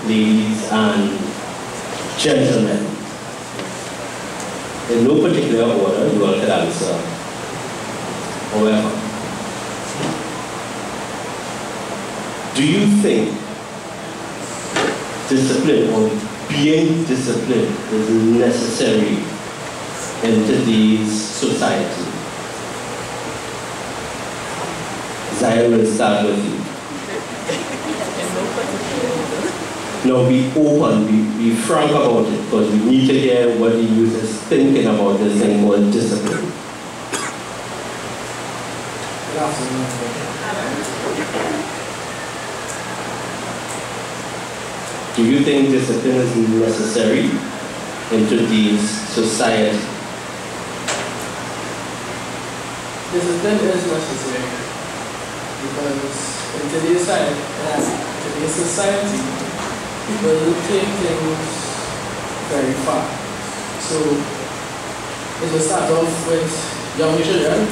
ladies and gentlemen. In no particular order, you all can answer. However, do you think discipline or being disciplined is necessary in today's society? Zion will start with you. No, be open, be frank about it, because we need to hear what the youth is thinking about this thing called discipline. Good afternoon. Do you think discipline is necessary in today's society? Discipline is necessary because in today's society, people take things very far. So it will start off with young children.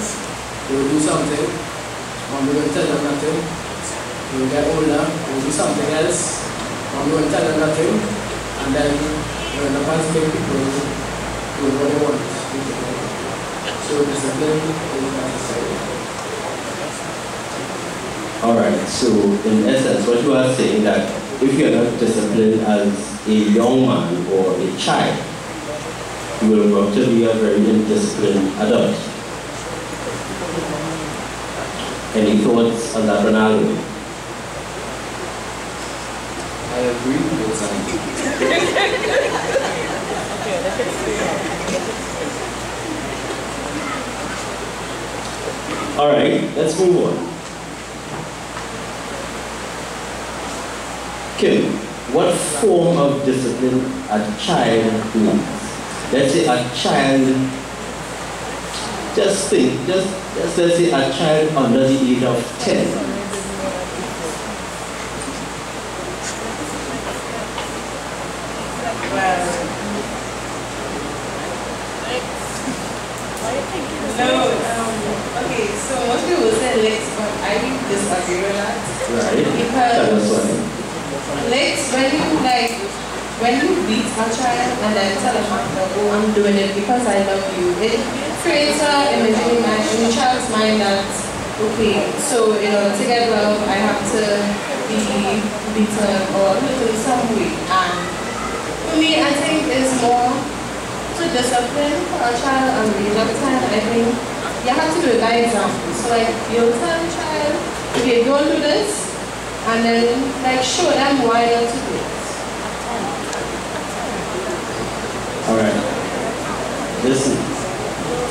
They will do something, and we will tell them nothing. They will get older, they will do something else, and we will tell them nothing. And then when the past big people do what they want. So discipline is necessary. Alright, so in essence, what you are saying that if you are not disciplined as a young man or a child, you will grow up to be a very indisciplined adult. Any thoughts on that, Ronaldo? I agree with that. Alright, let's move on. Kim, what form of discipline a child needs? Let's say a child, just let's say a child under the age of 10. Okay, so most people say legs, but I disagree with that. Right. Because legs, when you beat a child and then tell them, oh, I'm doing it because I love you, it creates an image in the child's mind that, okay, so to get love, I have to be beaten or in some way. And for me, I think it's more to discipline for a child at the age of 10. I think you have to do it by example. So you'll tell the child, okay, don't do this, and then show them why not to do it. Alright. Listen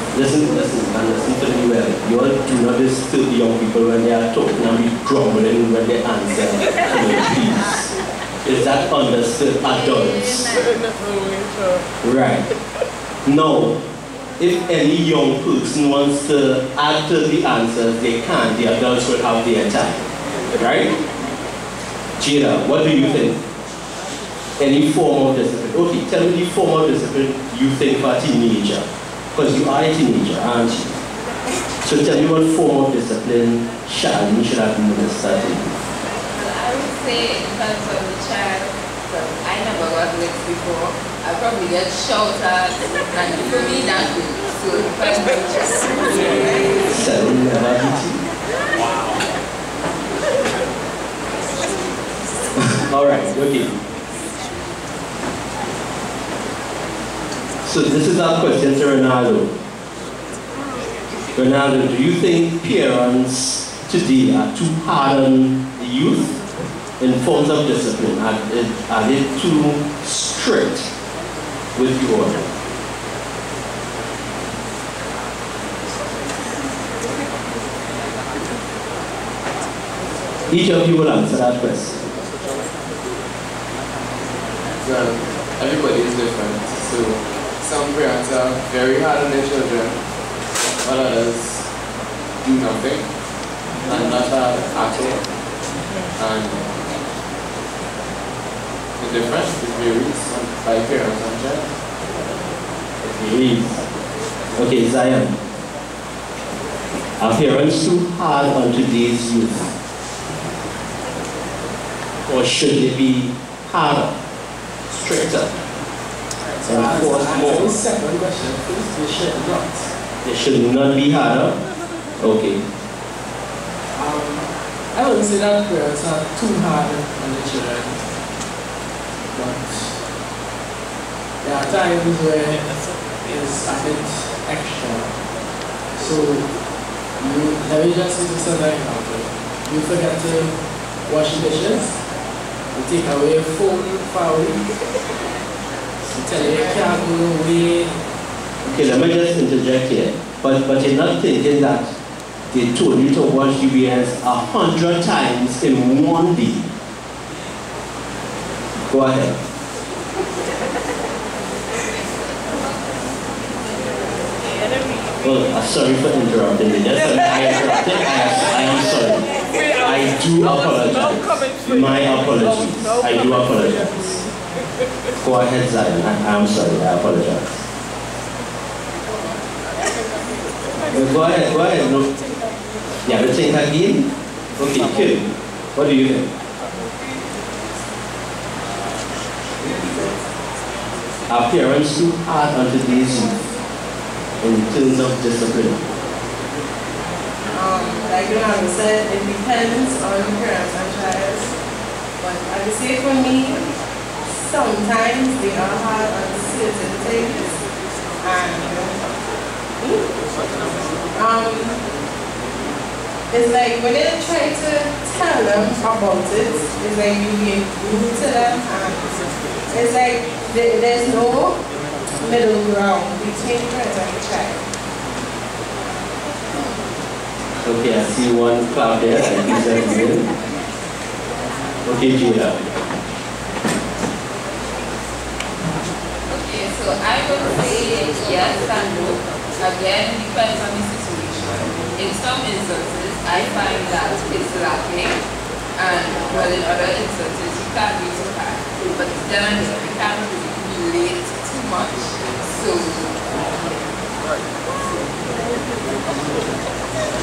and listen to me well. You all do not disturb the young people when they are talking and be grumbling when they answer. Please. Is that understood, adults? Right. Now, if any young person wants to add to the answers, they can. The adults will have their time. Right? Jada, what do you think? Any form of discipline? Okay, tell me the form of discipline you think for a teenager. Because you are a teenager, aren't you? So tell me what form of discipline Charlene should have administered to you. I would say in terms of the child, I never got licked before. I probably get shouted at, and for me that's good. So if I just Charlene never hit you. Wow. Alright, okay. So this is our question to Ronaldo. Ronaldo, do you think parents today are too hard on the youth in forms of discipline? Are they too strict with the order? Each of you will answer that question. Well, everybody is different, so some parents are very hard on their children, while others do nothing and not hard at all. And the difference varies by parents and child. It varies. Okay, Zion. Are parents too hard on today's youth? Or should they be harder, stricter, So enforce more. the second question, please, they should not. They should not be harder. Okay. I wouldn't say that parents are too hard on the children, but there are times where it's a bit extra. So, let me just use this as an example. You forget to wash the dishes, you take away your phone for a week, you tell you can't go away. Okay, let me just interject here. But you're not thinking that they told you to wash UBS 100 times in one day. Go ahead. Well, sorry for interrupting you. Yes, I interrupted. I am sorry. I do apologize. My apologies. I do apologize. Go ahead, Zion. I'm sorry. I apologize. Go ahead. No. Yeah, but think again. Okay, Kim. What do you think? Are parents too hard on today's youth in terms of discipline? Like you have said, it depends on parents and child. But I would say for me, sometimes they are hard on certain things. And it's like when they try to tell them about it, it's like you being rude to them, and it's like there's no middle ground between parents and the child. Okay, I see one clap there. I think that's good. Okay, Gina. Okay, so I would say yes and no. Again, depends on the situation. In some instances, I find that it's lacking, and well, in other instances, you can't be so hard. But then again, you can't really relate too much. So,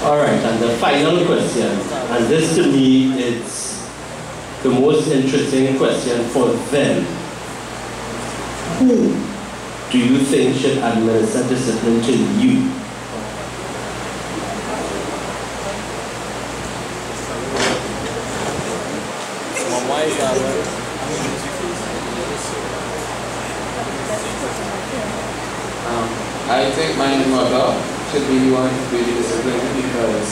All right, and the final question, and this to me is the most interesting question for them. Who do you think should administer discipline to you? I think my mother should be the one to be disciplined because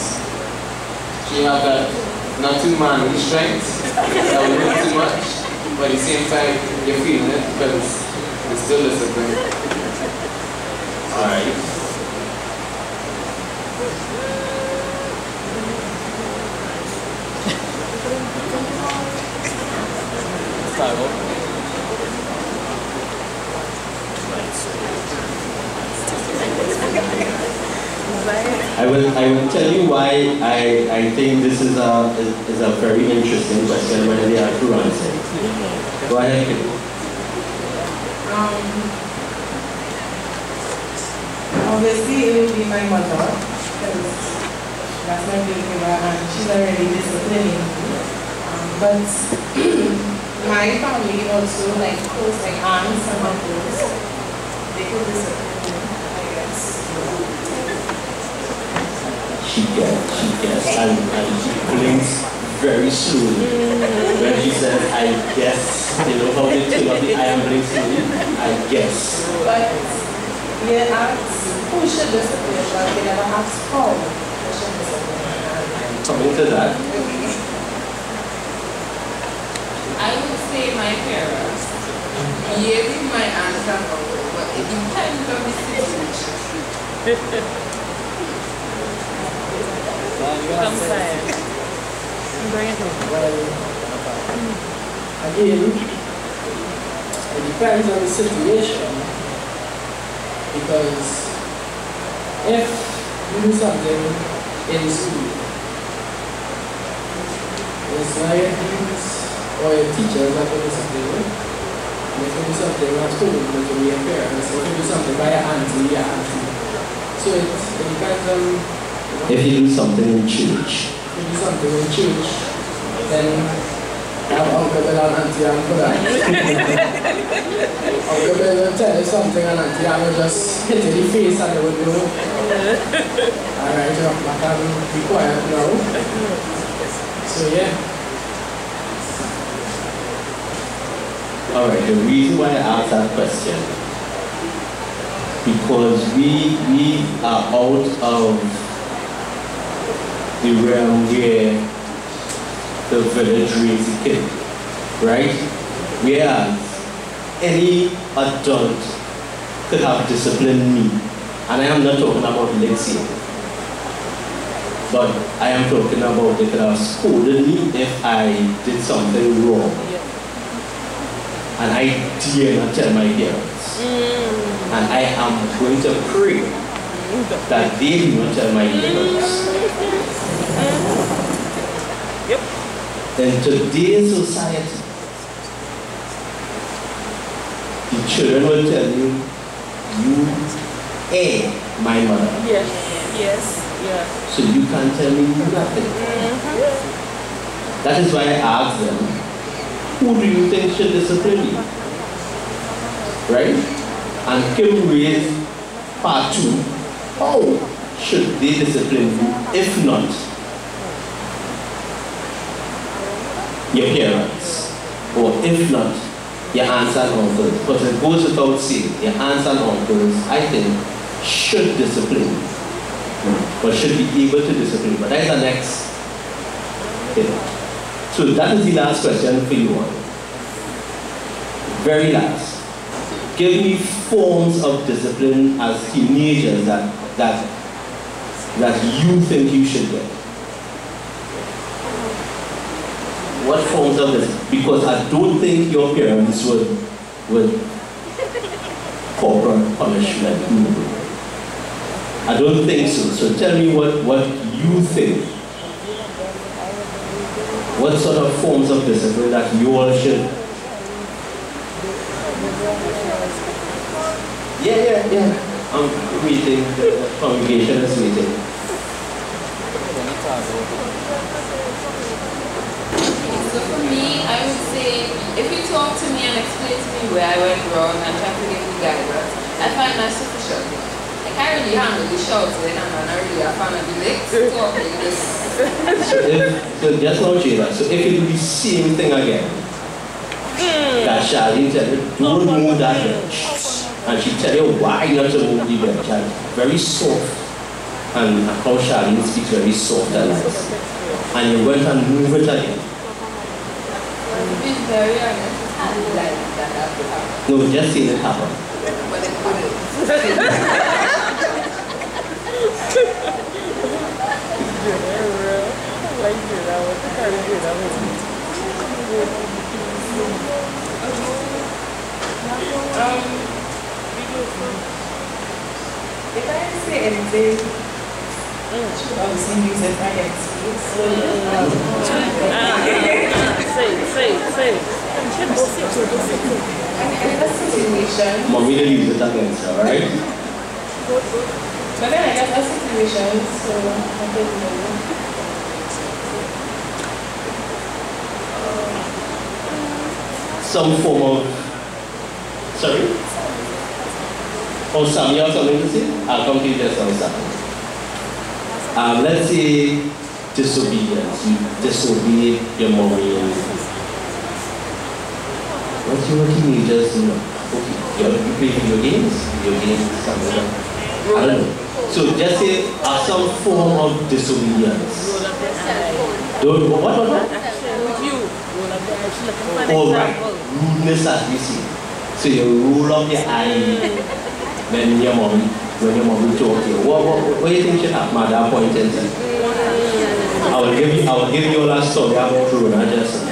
she has that not too manly strength that will do too much, but at the same time you're feeling it because it's still discipline. Alright. I will tell you why I think this is a very interesting question when they are to answer. Go ahead, Kim. Obviously, it will be my mother, because that's my caregiver and she's already disciplining me. But my family also, like close, like aunts and uncles, they could discipline me, I guess. She gets, and she blinks very slowly. When she says, I guess, you know how they turn off the I am blinks slowly? I guess. But they ask who should discipline, but they never ask how they should discipline. Coming to that. I would say my parents, maybe my aunt and uncle, but it depends on the situation. Well, again, it depends on the situation, because if you do something in school, it's not your parents or your teachers that will discipline you. And if you do something at home, it will be your parents. If you do something by your auntie, your auntie. So it depends on. If you do something in church. If you do something in church, then have Uncle Bill and Auntie Ann for that. Uncle Bill will tell you something and Auntie Ann will just hit you in the face and you will know. Alright, I can be quiet now. So yeah. Alright, the reason why I asked that question, because we are out of the realm where the village raised a kid, right? Whereas any adult could have disciplined me, and I am not talking about Lexi, but I am talking about they could have scolded me if I did something wrong. And I dare not tell my parents. And I am going to pray that they do not tell my parents. In today's society, the children will tell you, you are my mother. Yes, yes, yeah. So you can't tell me nothing. That is why I asked them, who do you think should discipline you? Right? And Kim raised part 2. How should they discipline you if not your parents? Or if not your aunts and uncles? Because it goes without saying, your aunts and uncles, I think, should discipline you. Or should be able to discipline you. But that is the next thing. So that is the last question for you all. Very last. Give me forms of discipline as teenagers that you think you should get. What forms of this? Because I don't think your parents would corporal punishment. I don't think so. So tell me what you think. What sort of forms of discipline that you all should? Yeah. I'm waiting. The congregation is waiting. So for me, I would say, if you talk to me and explain to me where I went wrong and try to give me guidance, I find that sufficient. I can't really handle the shouting and I'm not really a fan of the legs talking this. So just not Jada. So if you do the same thing again, that Charlene tell you, don't move that bench. And she tell you why not to move the bench. And very soft. And how Charlene speaks very soft and nice. And you went and move it again. It's very honest. It's hardly like that happened. No, just say it happen. But it couldn't. If I say anything, obviously use it by experience. Say. In a situation, Mommy will use it against her, alright? but then I get a situation, so I don't know. Some form of... Sorry? Oh, Sam, you have something to say? I'll come to you just now, Sam. Let's say disobedience. You disobey your mommy. What your teenagers do? Okay, you play video games, something. I don't know. So just say some form of disobedience. Don't what? Oh right, rudeness as we see. So you roll up your eye when your mommy talk to you. What do you think should happen at that point in time? I will give you all that story about Rona just.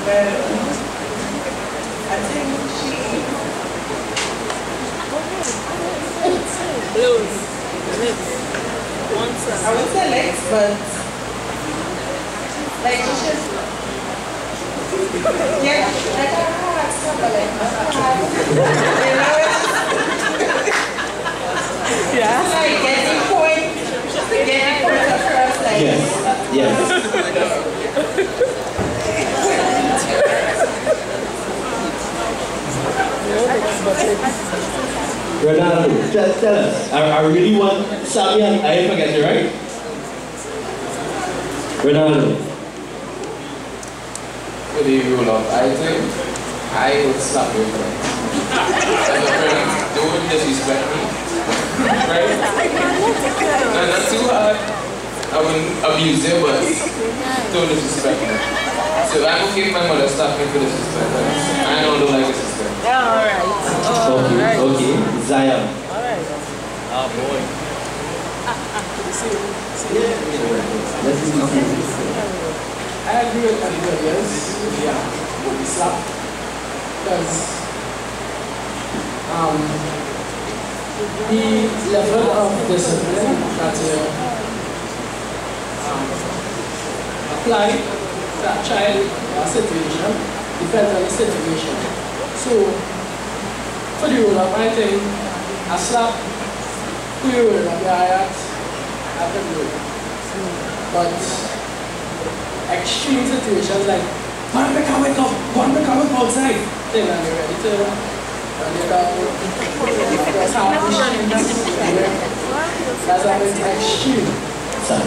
Well, I think she... I would say legs, but... Like, she should... Yeah, like her heart, stuff like Yeah. like getting point across, like... Yes. Yes. Ronaldo, tell us. I really want Sammy and I forget it, right? Ronaldo. With the rule of I think I would slap your friend. As a friend, don't disrespect me. Right? No, not too hard. I wouldn't abuse you, but don't disrespect me. So I'm okay if my mother slapped me for disrespect. I don't like disrespect. Yeah, alright. Okay, okay. Zion. Alright. Oh boy. Let's see. I agree with everybody else. Yeah, we slap. Because the level of discipline that you apply to that child or situation depends on the situation. So, for the rule of my thing, I slap who you will not be at the road. But extreme situations like, go and make a wake up, go and make a wake outside. Then I'm ready to that's how that's a bit extreme. Sam.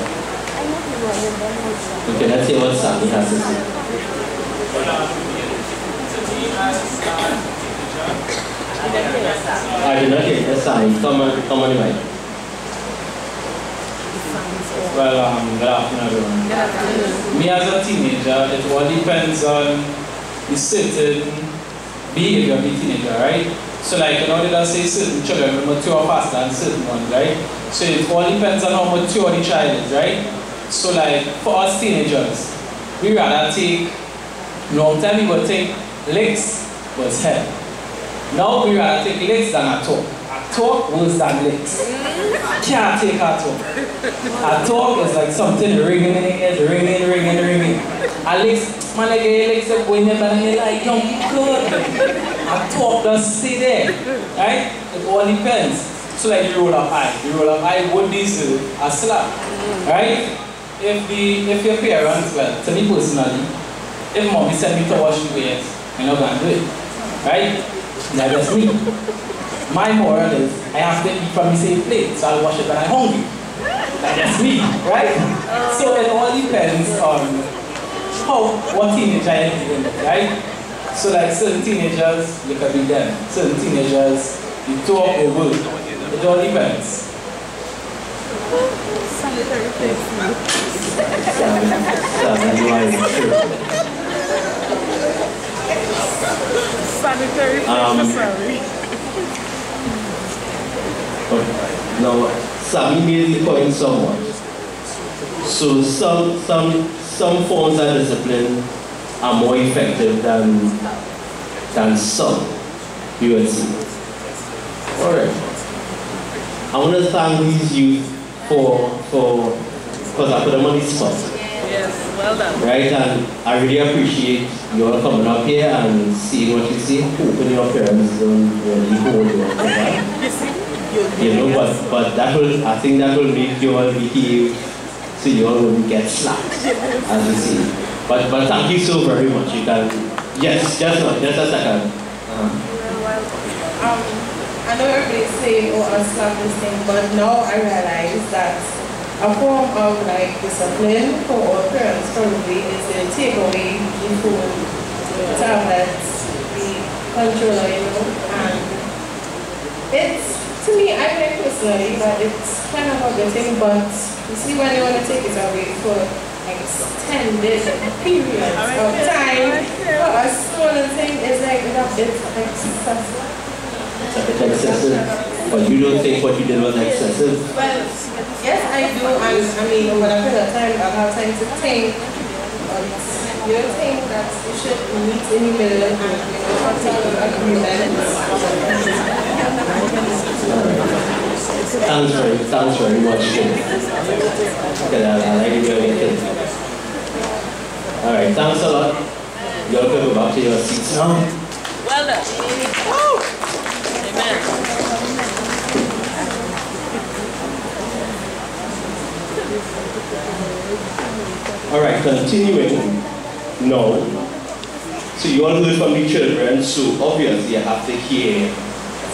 Okay, let's hear what Sammy has to say. I did not hear that, Sammy. Come on the mic. Well, good afternoon, everyone. Good afternoon. Me as a teenager, it all depends on the certain behavior of the teenager, right? So like, you know, they don't say certain children will mature faster than certain ones, right? So it all depends on how mature the child is, right? So like, for us teenagers, we rather take, long time we would think licks was hell. Now we rather take licks than a talk. A talk worse than licks. Can't take a talk. A talk is like something ringing in the ears, ringing. A licks, man, like a licks up when you're like, young good. A talk does stay there, right? It all depends. So like the roll of eye would deserve a slap, right? If your parents, well, to me personally, if mommy sent me to wash the ears, I'm not gonna do it, right? That's me. My moral is I have to eat from the same plate, so I'll wash it when I'm hungry. That's me, right? So it all depends on what teenager I am dealing with, right? So like certain teenagers, you can be them. Certain teenagers, you talk or work. It all depends. Sanitary place. Sanitary place, sorry. Now, Sammy made the point somewhat. So some forms of discipline are more effective than some, you will see. Alright. I want to thank these youth because I put them on the spot. Yes, well done. Right, and I really appreciate you all coming up here and seeing what you see. Hoping your parents don't really hold you up for that. You know, but I think that will make you all behave so you all wouldn't get slapped, as you see. But thank you so very much. You can, yes, just a second. I know everybody's saying, oh, I'll slap this thing, but now I realize that a form of like discipline for our parents probably is to take away the phone, the tablets, the controller, you know, and it's, to me, I think personally that it's kind of a good thing, but you see when you want to take it away for extended periods of time, for a stolen thing is like, it's excessive. It's excessive, but you don't think what you did was excessive? Well, yes, I do, and I mean, over a period of time, I'll have time to think, but you don't think that you should meet in the middle and, you know, take agreements. Thanks very much. Okay, I like it. Alright, thanks a lot. You all can go back to your seats now. Well done. Woo! Amen. All right, continuing now. So you all heard from the children, so obviously you have to hear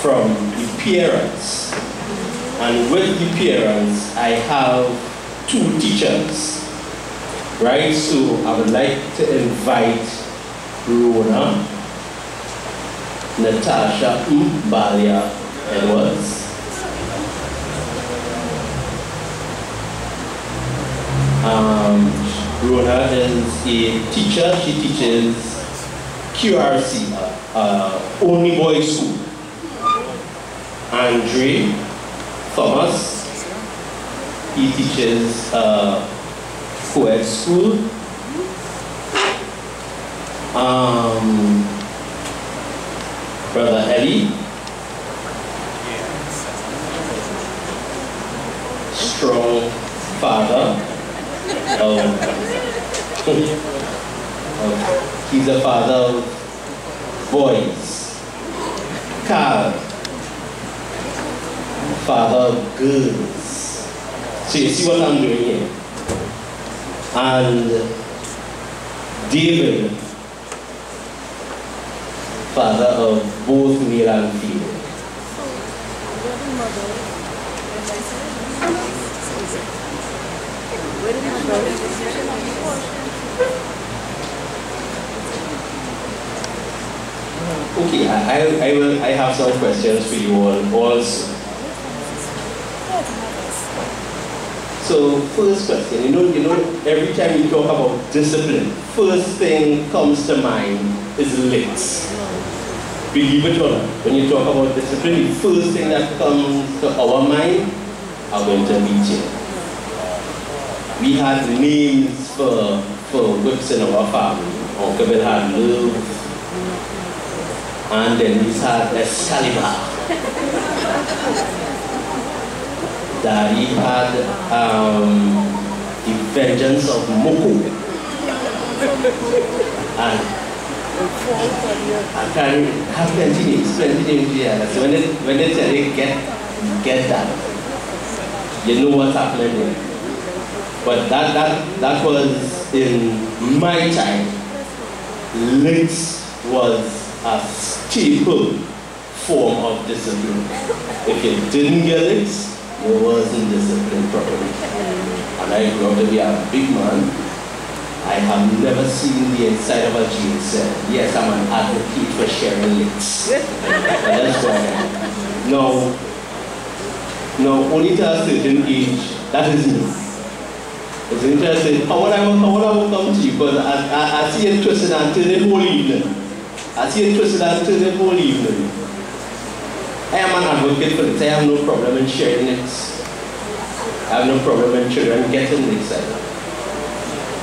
from the parents. And with the parents, I have 2 teachers. Right, so I would like to invite Rona, Natasha Mbalia Edwards, Rona is a teacher. She teaches QRC, only boys school. Andre Thomas, he teaches co-ed school. Brother Eddie, strong father. He's a father of boys. Carl, father of girls. So you see what I'm doing here. And David, father of both male and female. Okay, I have some questions for you all also. So first question, you know, every time you talk about discipline, first thing comes to mind is licks. Believe it or not, when you talk about discipline, the first thing that comes to our mind are winter beating. We had names for whips in our family. Uncle Bill had Love, and then we had Excalibur. Daddy had the Vengeance of Moko. And I can have plenty names here. So when they tell you get that, you know what's happening there. But that was in my time. Licks was a staple form of discipline. If you didn't get licks, you wasn't disciplined properly. And I grew up to be a big man. I have never seen the inside of a jail cell. Yes, I'm an advocate for sharing licks. But that's why. Now, only to a certain age, that is me. It's interesting. I want to come to you because I see it twisted until the whole evening. I see it twisted until the whole evening. I am an advocate for this. I have no problem in sharing it. I have no problem in children getting licks either.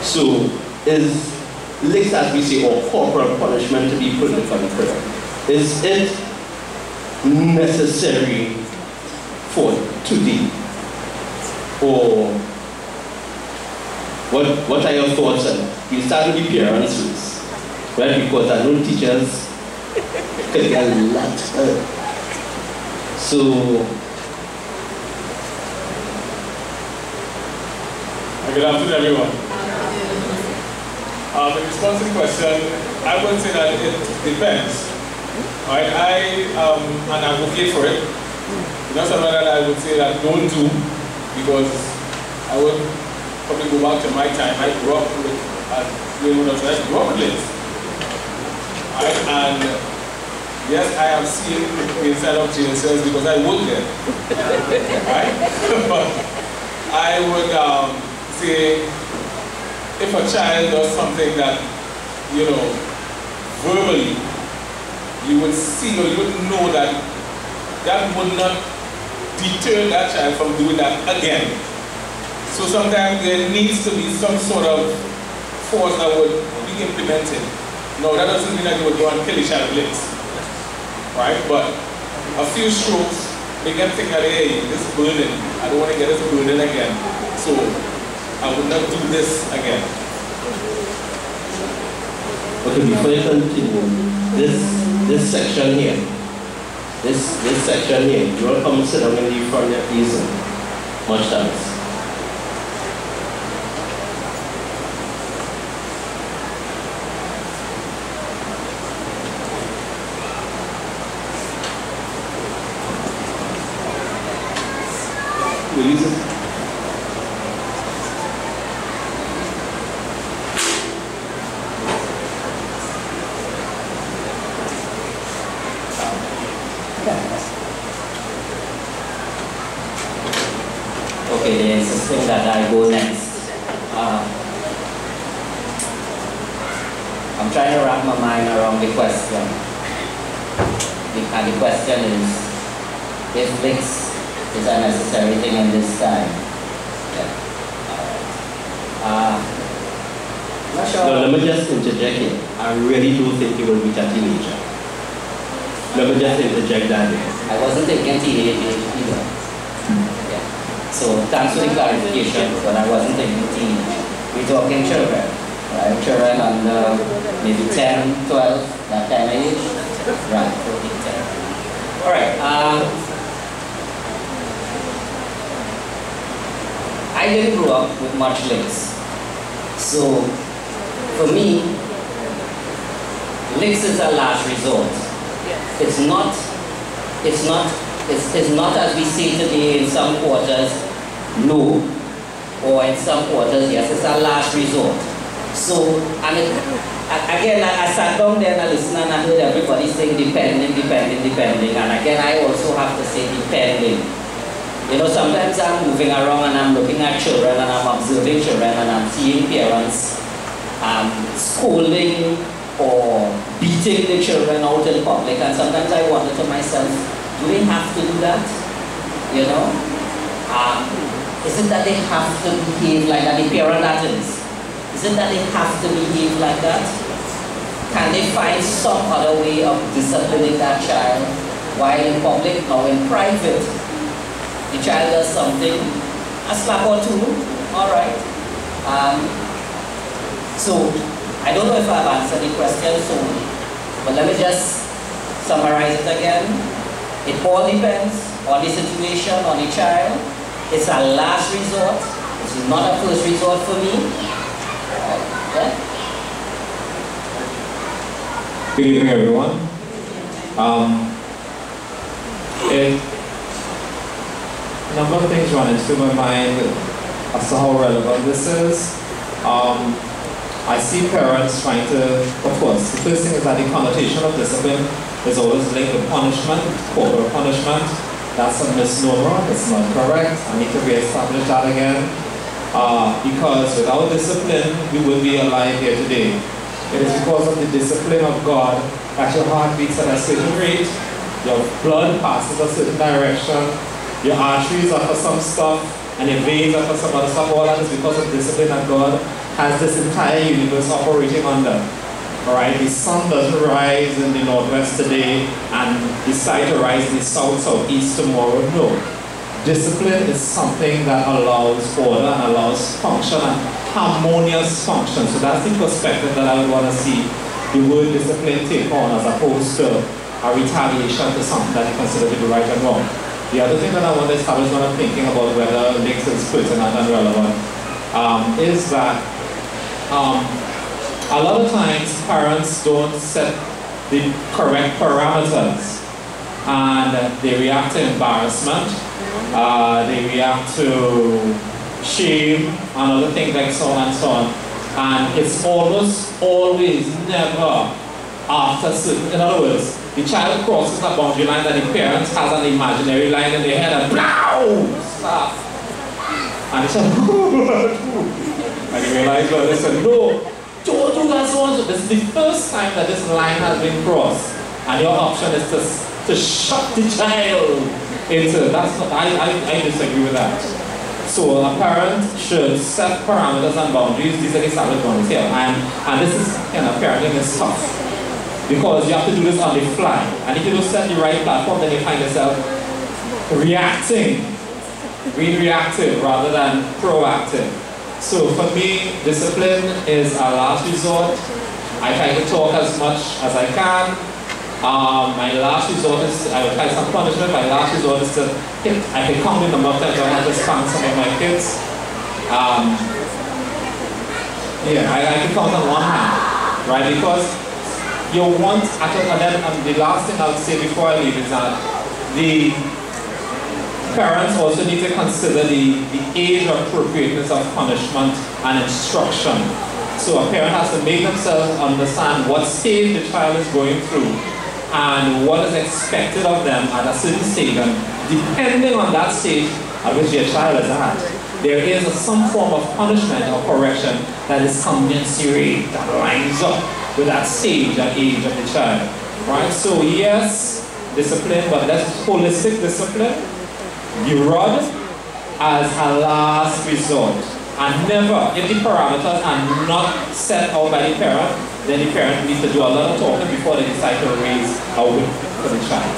So, is licks, as we say, or corporal punishment to be politically correct? Is it necessary for today? Or what are your thoughts on it? You start with the parents first, right? Because I know teachers can get a lot hurt. So, good afternoon, everyone. In response to the question, I would say that it depends. Right? I am an advocate for it. Not something that I would say that don't do, because I would probably go back to my time. I grew up with licks. Right? And yes, I have seen the inside of jail cells because I work there. Right? But I would say, if a child does something that, verbally, you would see or you would know that that would not deter that child from doing that again. So sometimes there needs to be some sort of force that would be implemented. No, that doesn't mean that you would go and kill a child with licks. Right? But a few strokes make them think that, hey, this is burden. I don't want to get this burden again. So I would not do this again. Okay, before you continue, this section here, this section here, you will come sit down in the front there, please. Much thanks. interesting that I go next. I'm trying to wrap my mind around the question. And the question is, if licks is a necessary thing in this time. Yeah. Not sure. No, let me just interject here. I really do think he will reach a teenager. Let me just interject that here. I wasn't thinking teenage age either. Yeah. So thanks for the clarification, but I wasn't thinking teenage. We're talking children, right? Children under maybe 10, 12, that kind of age. Right, 14, 10. All right. I didn't grow up with much licks. So for me, licks is a last resort. It's not as we see today in some quarters, no, or in some quarters, yes, it's a last resort. So, I mean, again, I sat down there and I listened and I heard everybody saying depending, and again, I also have to say depending. You know, sometimes I'm moving around and I'm looking at children and I'm observing children and I'm seeing parents scolding or beating the children out in public, and sometimes I wonder to myself, do they have to do that? You know? Is it that they have to behave like that, the parent that is? Is it that they have to behave like that? Can they find some other way of disciplining that child while in public or in private? The child does something, a slap or two, all right. So, I don't know if I've answered the question, but let me just summarize it again. It all depends on the situation, on the child. It's a last resort. It's not a first resort for me. Yeah? Good evening, everyone. A number of things run into my mind as to how relevant this is. I see parents trying to, of course, the first thing is that the connotation of discipline is always linked to punishment, corporal punishment. That's a misnomer, it's not correct. I need to re-establish that again. Because without discipline, we would be alive here today. It is because of the discipline of God that your heart beats at a certain rate, your blood passes a certain direction, your arteries are for some stuff, and your veins are for some other stuff. All that is because of discipline that God has this entire universe operating under. Alright, the sun doesn't rise in the northwest today and decide to rise in the south, southeast tomorrow. No. Discipline is something that allows order and allows function and harmonious function. So that's the perspective that I would want to see the word discipline take on, as opposed to a retaliation to something that you consider to be right and wrong. The other thing that I want to establish when I'm thinking about whether links is pertinent and relevant is that a lot of times parents don't set the correct parameters, and they react to embarrassment, they react to shame and other things like so on and so on. And it's almost always never after certain, in other words, the child crosses a boundary line that the parents has an imaginary line in their head and blow! Stop! And the child, and you realize, well, listen, no, don't do that so on. So this is the first time that this line has been crossed. And your option is to shut the child into, that's not, I disagree with that. So a parent should set parameters and boundaries. These are the established boundaries here. And this is, parenting is tough, because you have to do this on the fly. And if you don't set the right platform, then you find yourself being reactive rather than proactive. So for me, discipline is a last resort. I try to talk as much as I can. My last resort is, I will try some punishment. My last resort is to hit. I can count the number of times I have to spank some of my kids. I can count on one hand, right? Because you want, and then the last thing I would say before I leave is that the parents also need to consider the age appropriateness of punishment and instruction. So a parent has to make themselves understand what stage the child is going through and what is expected of them at a certain stage, and depending on that stage at which your child is at, there is some form of punishment or correction that is commensurate, that lines up with that stage and age of the child. Right? So yes, discipline, but that's holistic discipline. The rod as a last resort. And never, if the parameters are not set out by the parent, then the parent needs to do a lot of talking before they decide to raise a whip for the child.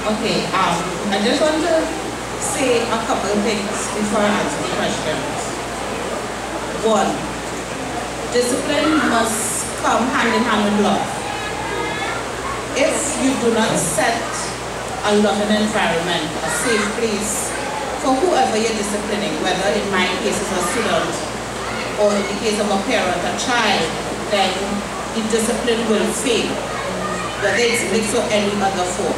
Okay, I just want to say a couple of things before I answer the questions. One, discipline must come hand in hand with love. If you do not set a loving environment, a safe place for whoever you're disciplining, whether in my case is a student or in the case of a parent, a child, then the discipline will fail, whether it's mixed or any other form.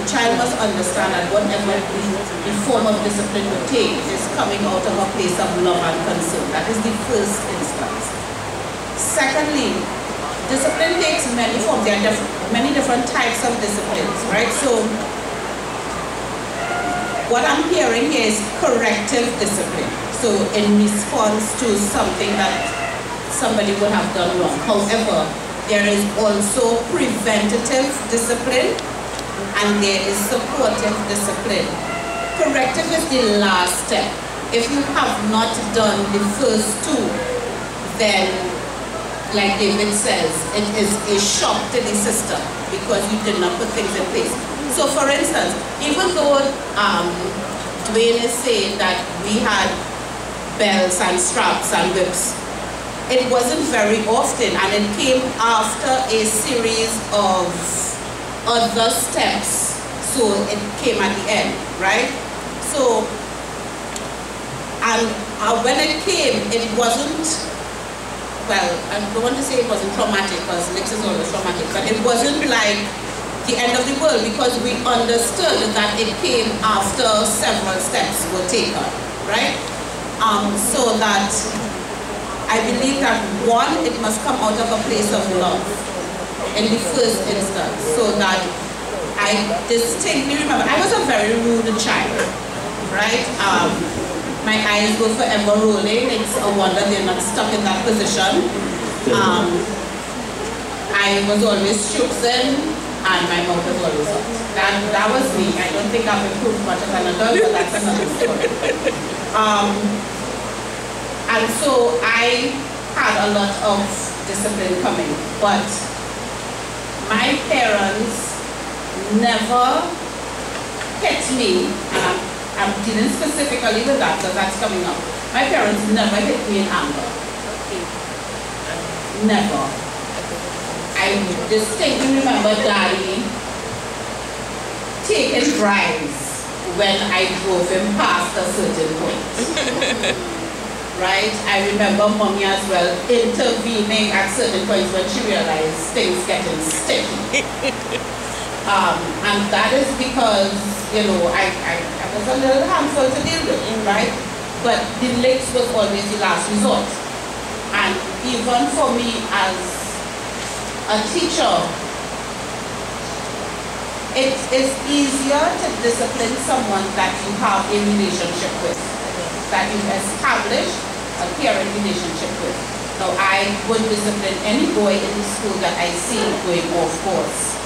The child must understand that whatever the form of discipline will take is coming out of a place of love and concern. That is the first instance. Secondly, discipline takes many forms. There are many different types of disciplines, right? So what I'm hearing here is corrective discipline. So in response to something that somebody would have done wrong. However, there is also preventative discipline and there is supportive discipline. Corrective is the last step. If you have not done the first two, then, like David says, it is a shock to the system because you did not put things in place. So for instance, even though Dwayne is saying that we had belts and straps and whips, it wasn't very often and it came after a series of other steps, so it came at the end, right? So, and when it came, it wasn't, well, I don't want to say it wasn't traumatic because Lex is always traumatic, but it wasn't like the end of the world because we understood that it came after several steps were taken, right? So that I believe that one, it must come out of a place of love in the first instance, so that I distinctly remember, I was a very rude child, right? My eyes were forever rolling. It's a wonder they're not stuck in that position. I was always choosing and my mouth was always up. That was me. I don't think I've improved much as an adult, but that's another story. And so I had a lot of discipline coming, but my parents never hit me, and I'm dealing specifically with that because that's coming up. My parents never hit me in anger. Never. I distinctly remember Daddy taking drives when I drove him past a certain point. Right? I remember Mommy as well intervening at certain points when she realized things getting sticky. And that is because, you know, I was a little handful to deal with, right? But the licks was always the last resort. And even for me as a teacher, it is easier to discipline someone that you have a relationship with, that you've established a caring relationship with. Now, I would discipline any boy in the school that I see going off course.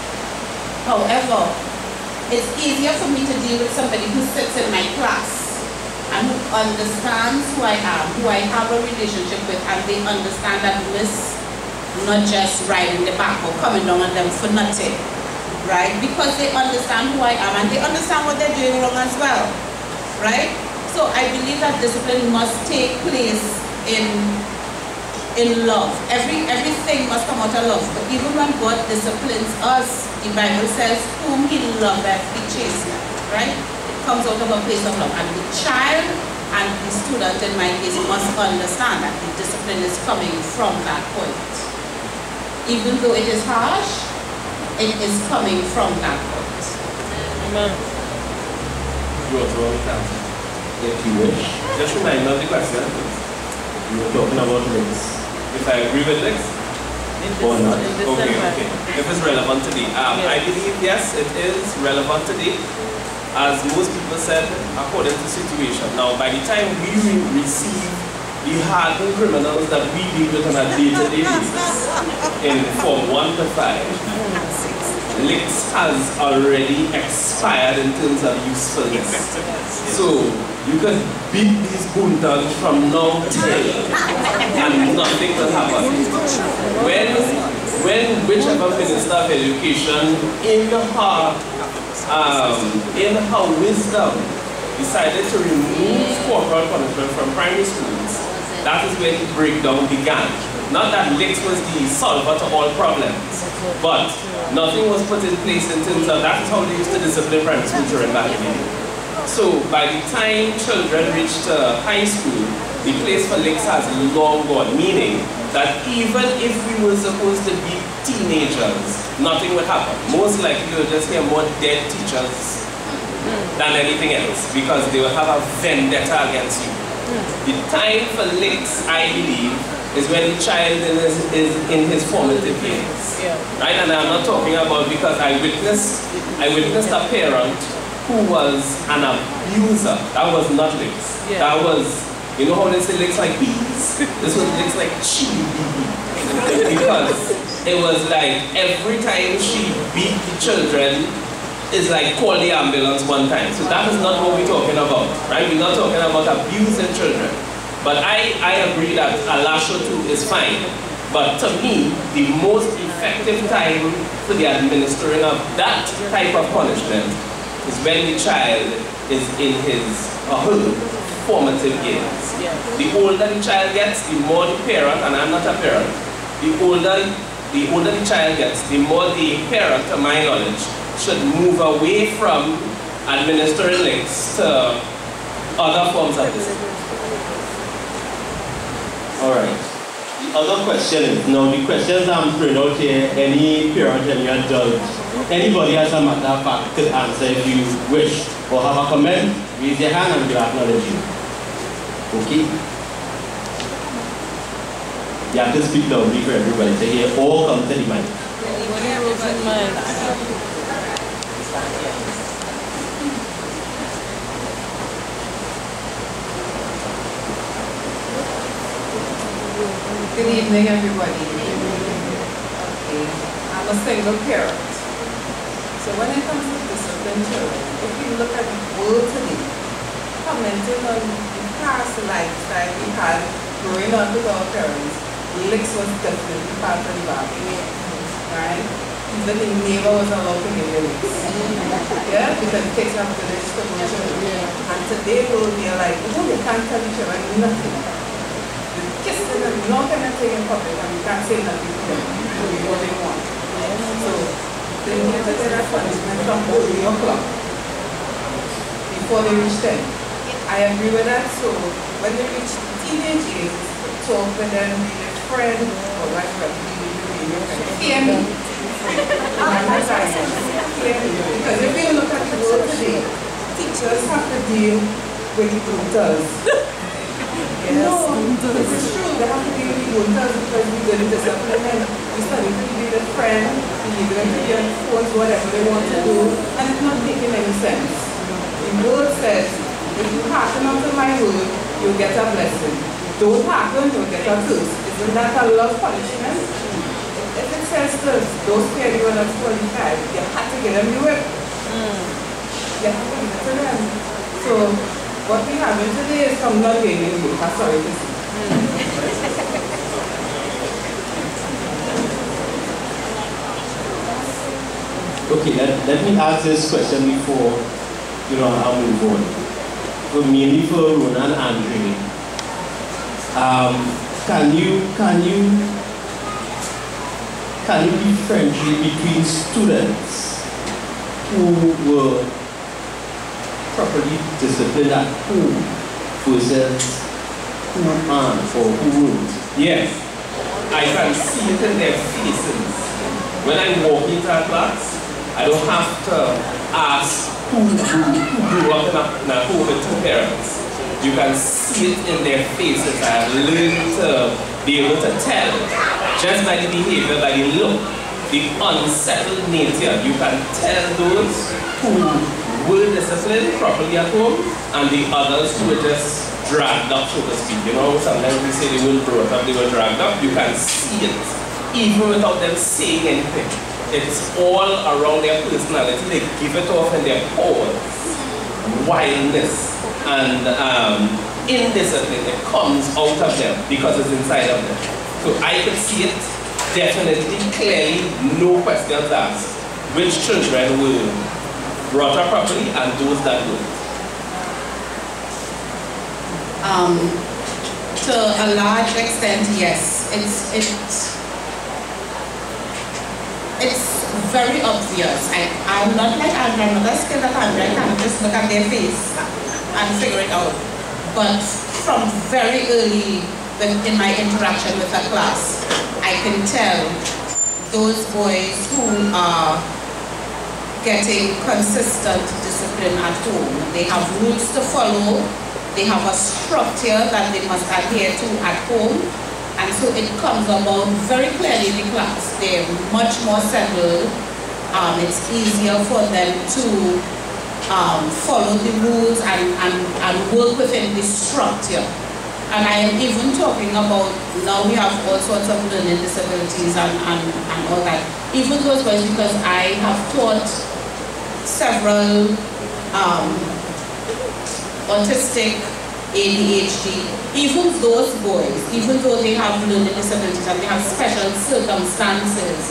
However, it's easier for me to deal with somebody who sits in my class and who understands who I am, who I have a relationship with, and they understand that Miss not just riding the back or coming down on them for nothing, right? Because they understand who I am and they understand what they're doing wrong as well, right? So I believe that discipline must take place in love. Everything must come out of love. But even when God disciplines us, the Bible says, whom he loveth, he chasteneth, right? It comes out of a place of love. And the child and the student, in my case, must understand that the discipline is coming from that point. Even though it is harsh, it is coming from that point. Amen. If you wish. Just remind me of the question. You were talking about links. If I agree with Lex? or not? Okay. If it's relevant today. I believe, yes, it is relevant today. As most people said, according to situation. Now, by the time we receive the hardened criminals that we deal with on a day-to-day basis, in Form 1 to 5, licks has already expired in terms of usefulness. So, you can beat these buntas from now till, and nothing will happen. When whichever Minister of Education, in her wisdom, decided to remove corporal punishment from primary schools, that is where the breakdown began. Not that licks was the solver to all problems, but nothing was put in place in terms of that is how they used to discipline primary school children back in the day. So by the time children reached high school, the place for licks has long gone, meaning that even if we were supposed to be teenagers, nothing would happen. Most likely you'll just hear more dead teachers than anything else, because they will have a vendetta against you. The time for licks, I believe, is when the child is in his formative years. Right? And I'm not talking about, because I witnessed a parent who was an abuser. That was not licks. That was, you know how they say licks like bees? This was licks like chili bee. Because it was like every time she beat the children, it's like call the ambulance one time. So that is not what we're talking about, right? We're not talking about abusing children. But I agree that a lash or two is fine. But to me, the most effective time for the administering of that type of punishment is when the child is in his or her formative years. The older the child gets, the more the parent, and I'm not a parent, the older the child gets, the more the parent, to my knowledge, should move away from administering licks to other forms of discipline. Alright. The other question is, now the questions I'm throwing out here, any parent, any adult, anybody as a matter of fact could answer if you wish, or have a comment, raise your hand and we'll acknowledge you. Okay? You have to speak loudly for everybody to hear, or come to the mic. Good evening, everybody. Okay. I'm a single parent. So when it comes to discipline children, if you look at the world today, commenting on the past lifestyle we had growing up with our parents, licks was definitely part of the bargain. Right? Even the neighbor was allowed to give you licks. Yeah? Because it takes up to this to children. And today we're like, oh, they can't tell each other nothing. Kissing and not anything in public, and you can't say nothing to them. So you what they want. So they need to get that punishment from 3 o'clock before they reach 10. I agree with that. So when they reach teenage age, talk with them, be their friend, or like be your friend. Hear me. Because if you look at the world today, teachers have to deal with the brutals. Yes. No, this is true. They have to be really good because we did discipline and we study to be their friend, we give them to enforce whatever they want to do, and it's not making any sense. The word says, if you hearken unto my word, you'll get a blessing. Don't hearken, you'll get a curse. Isn't that a love punishment? If it says this, those kids you are not 45, you have to get them the whip. You have to give it to them. So, what we have today is from not being in you. I'm sorry to say. Okay, let me ask this question before I'll move on. So mainly for Rona and Andre. Can you be friendly between students who were properly disciplined at home versus who aren't or who won't? Yes, I can see it in their faces. When I walk into a class, I don't have to ask who grew up in a home with 2 parents. You can see it in their faces. I have learned to be able to tell Just by the behavior, by the look, the unsettled nature, you can tell those who were disciplined properly at home and the others who were just dragged up, so to speak. You know, sometimes we say they weren't brought up, they were dragged up. You can see it, even without them saying anything. It's all around their personality. They give it off in their pores, wildness, and indiscipline. It comes out of them because it's inside of them. So I could see it definitely, clearly, no questions asked, which children were brought up properly and those that weren't. To a large extent, yes. It's very obvious. I'm not like Andrea, I'm not as skilled as Andrea. I can just look at their face and figure it out. But from very early in my interaction with a class, I can tell those boys who are getting consistent discipline at home. They have rules to follow. They have a structure that they must adhere to at home. And so it comes about very clearly in the class. They're much more settled. It's easier for them to follow the rules and work within the structure. And I am even talking about, now we have all sorts of learning disabilities and all that. Even those boys, because I have taught several autistic, ADHD, even those boys, even though they have learning disabilities and they have special circumstances,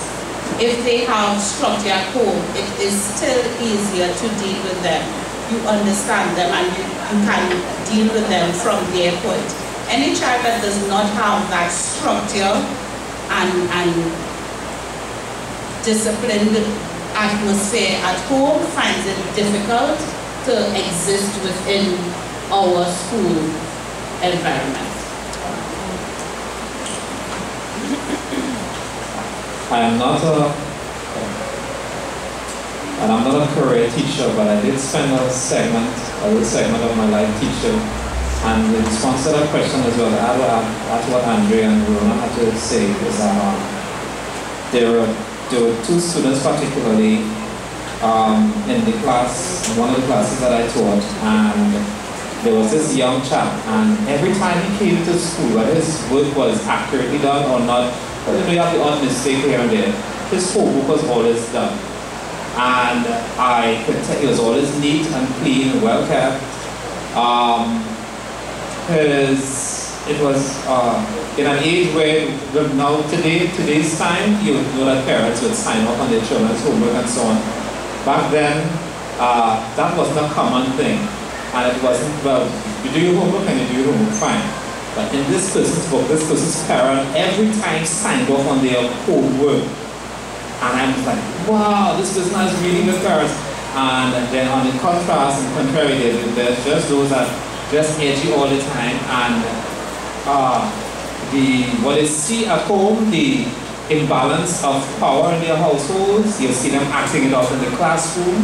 if they have structure at home, it is still easier to deal with them. You understand them and you can deal with them from their point. Any child that does not have that structure and disciplined atmosphere at home finds it difficult to exist within our school environment. I'm not a career teacher, but I did spend a little segment of my life teaching. And in response to that question as well, that's what Andrea and Rona had to say, is that there were two students particularly in the class, one of the classes that I taught, and there was this young chap, and every time he came to school, whether his work was accurately done or not, but you have the odd mistake here and there, his homework was always done. And I could tell he was always neat and clean and well kept. It was in an age where now today's time, you know that parents would sign off on their children's homework and so on. Back then, that wasn't a common thing. And it wasn't, well, you do your homework and you do your homework, fine. But in this person's book, this person's parent every time signed off on their homework. And I was like, wow, this person has really good parents. And then on the contrast and contrary, there's just those that just edgy all the time. And what they see at home, the imbalance of power in their households, you see them acting it out in the classroom.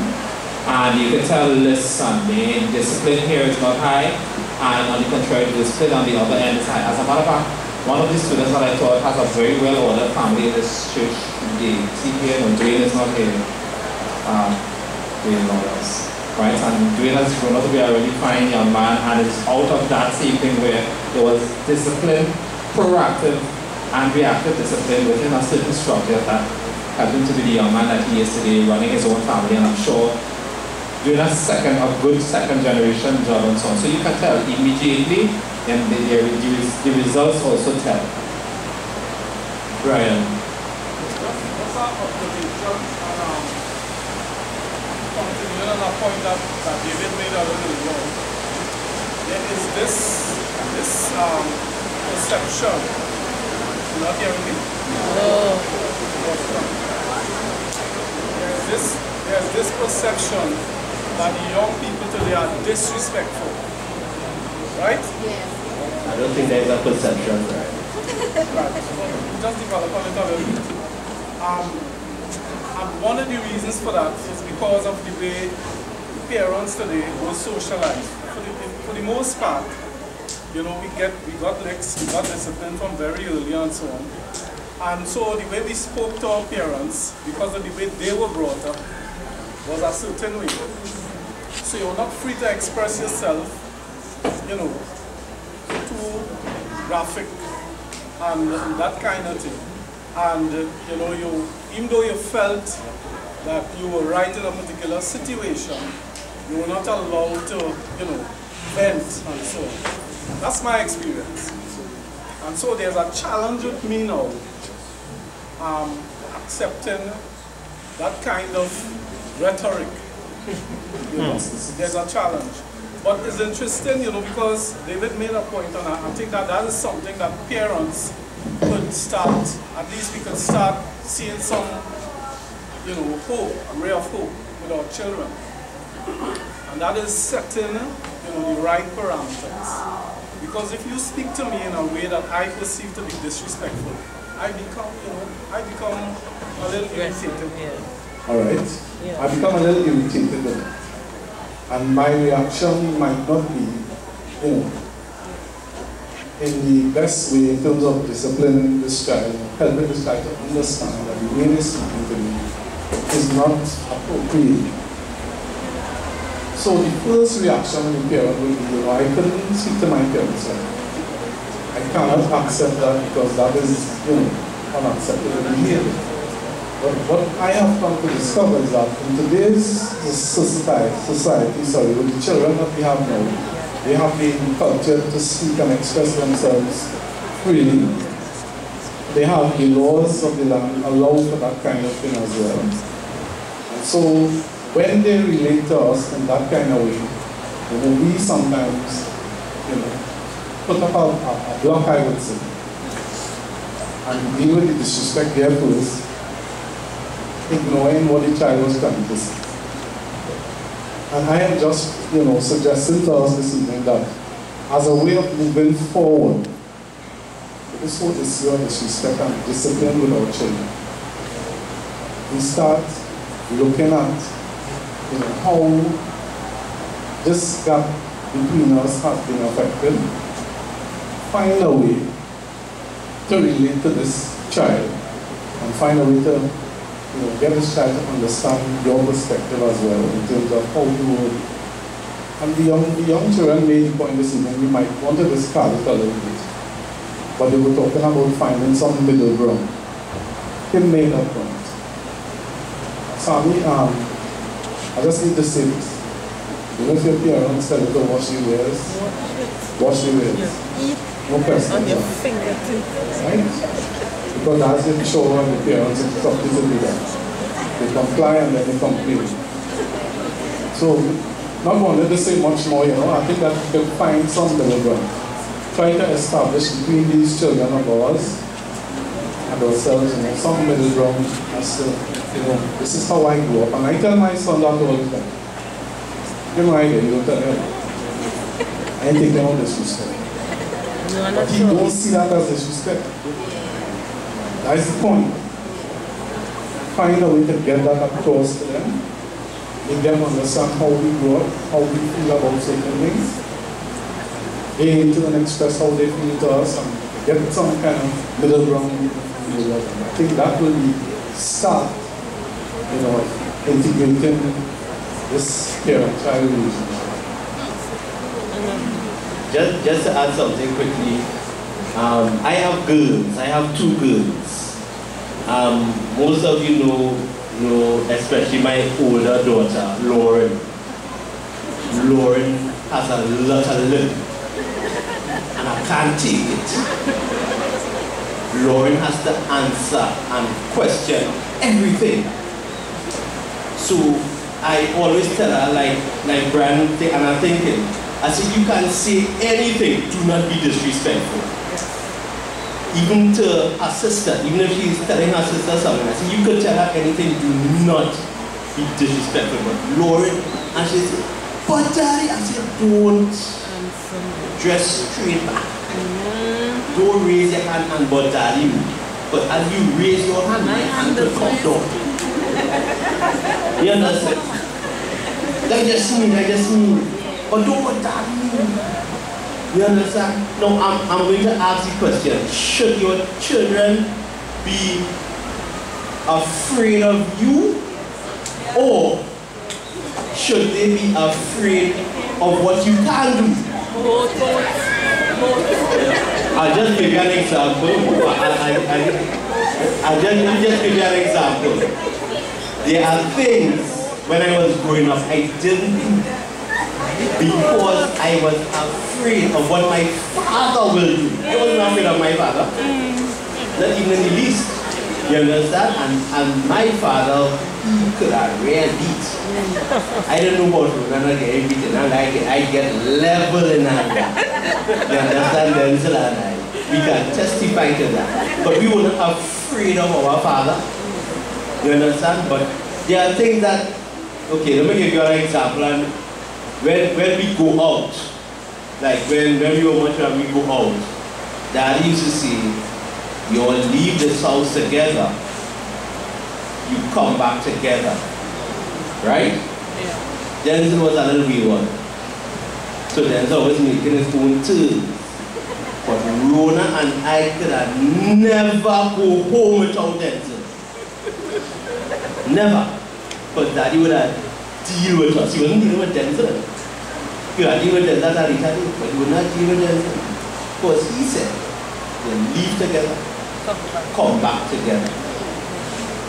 And you can tell, listen, the discipline here is not high, and on the contrary, the discipline on the other end is high. As a matter of fact, one of the students that I taught has a very well-ordered family in this church. The CPN, or Dwayne is not here. Dwayne Lawrence, right? And Dwayne has grown up to be a really fine young man, and it's out of that same thing where there was discipline, proactive, and reactive discipline within a certain structure that helped him to be the young man that he is today, running his own family, and I'm sure doing a good second generation job and so on. So you can tell immediately, and the results also tell. Brian. Continuing on a point that David made a little ago, there is this perception. You're not hearing me? No. There's this perception that young people today are disrespectful, right? Yes. I don't think there's a perception, right? Right. Just develop on it a little bit. And one of the reasons for that is because of the way parents today will socialize. For the most part, you know, we got licks, we got discipline from very early and so on. And so the way we spoke to our parents, because of the way they were brought up, was a certain way. So you're not free to express yourself, you know, too graphic and that kind of thing. And you know, even though you felt that you were right in a particular situation, you were not allowed to, you know, vent and so on. That's my experience. And so there's a challenge with me now, accepting that kind of rhetoric. You know, there's a challenge. But it's interesting, you know, because David made a point, and I think that is something that parents could start, at least we could start seeing some, you know, hope, a ray of hope with our children. And that is setting, you know, the right parameters. Because if you speak to me in a way that I perceive to be disrespectful, I become, you know, a little irritated. All right. I become a little irritated with it. And my reaction might not be, you know, in the best way in terms of disciplining this child, helping this child to understand that the way they're speaking to me is not appropriate. So the first reaction of the parent will be, you know, I couldn't speak to my parents. I cannot accept that because that is, you know, unacceptable behavior. But what I have come to discover is that in today's society, with the children that we have now, they have been cultured to speak and express themselves freely. They have the laws of the land allow for that kind of thing as well. And so when they relate to us in that kind of way, you know, we sometimes, you know, put up a block, I would say, and deal with the disrespect there first, ignoring what the child was trying to say. And I am just, you know, suggesting to us this evening that as a way of moving forward, this whole issue of disrespect and discipline with our children, we start looking at, you know, how this gap between us has been affected, find a way to relate to this child, and find a way to, you know, get this child to understand your perspective as well in terms of how you would. And the young children made the point this evening, we might want to discard it a little bit. But they were talking about finding some middle ground. He made that point. Sammy, I just need to say this. You know, if your parents tell you to wash your ears, wash your ears. No questions. On your fingertips. Right? Because as they show on the parents, it's up to them. They comply and then they complain. So, not wanting to say much more, you know, I think that we can find some middle ground. Try to establish between these children of ours and ourselves, you know, some middle ground as to, you know, this is how I grew up. And I tell my son that all the time. You know, you don't tell him. I ain't taking all disrespect. But he don't see that as disrespect. That's the point. Find a way to get that across to them. Make them understand how we grow up, how we feel about certain things. They need to express how they feel to us and get some kind of middle ground. I think that will be start, you know, integrating this parent-child relationship. Just to add something quickly, I have girls. I have 2 girls. Most of you know, especially my older daughter, Lauren. Lauren has a lot of lip, and I can't take it. Lauren has to answer and question everything. So I always tell her, like Brian, and I'm thinking, I said, you can say anything, do not be disrespectful. Even to her sister, even if she's telling her sister something, I said, you could tell her anything, do not be disrespectful. But Lauren, and she said, but Daddy, I said, don't dress straight back. Don't raise your hand and but Daddy. But as you raise your hand, my hand will come down. You understand? Like just me. But don't what that mean. You understand? Now I'm going to ask the question. Should your children be be afraid of you, or should they be afraid of what you can do? I'll just give you an example. I'll just give you an example. There are things when I was growing up I didn't do because I was afraid of what my father will do. I wasn't afraid of my father, not even in the least. You understand? And my father, he could have real beat. I don't know about Ronan or getting beaten. I get level in that. You understand? Denzel and I, we can testify to that. But we were not afraid of our father. You understand? But there are things that, okay, let me give you an example. And when we go out, like when we were much and we go out, Daddy used to say, you all leave this house together, you come back together. Right? Yeah. Denzel was a little wayward. So Denzel was making his own turn. But Rona and I could have never go home without Denzel. Never. But Daddy would have deal with us. He wasn't dealing with Denzel. He would have deal with Denzel at Rita, but he would not deal with Denzel. Because he said, they leave together, come back together.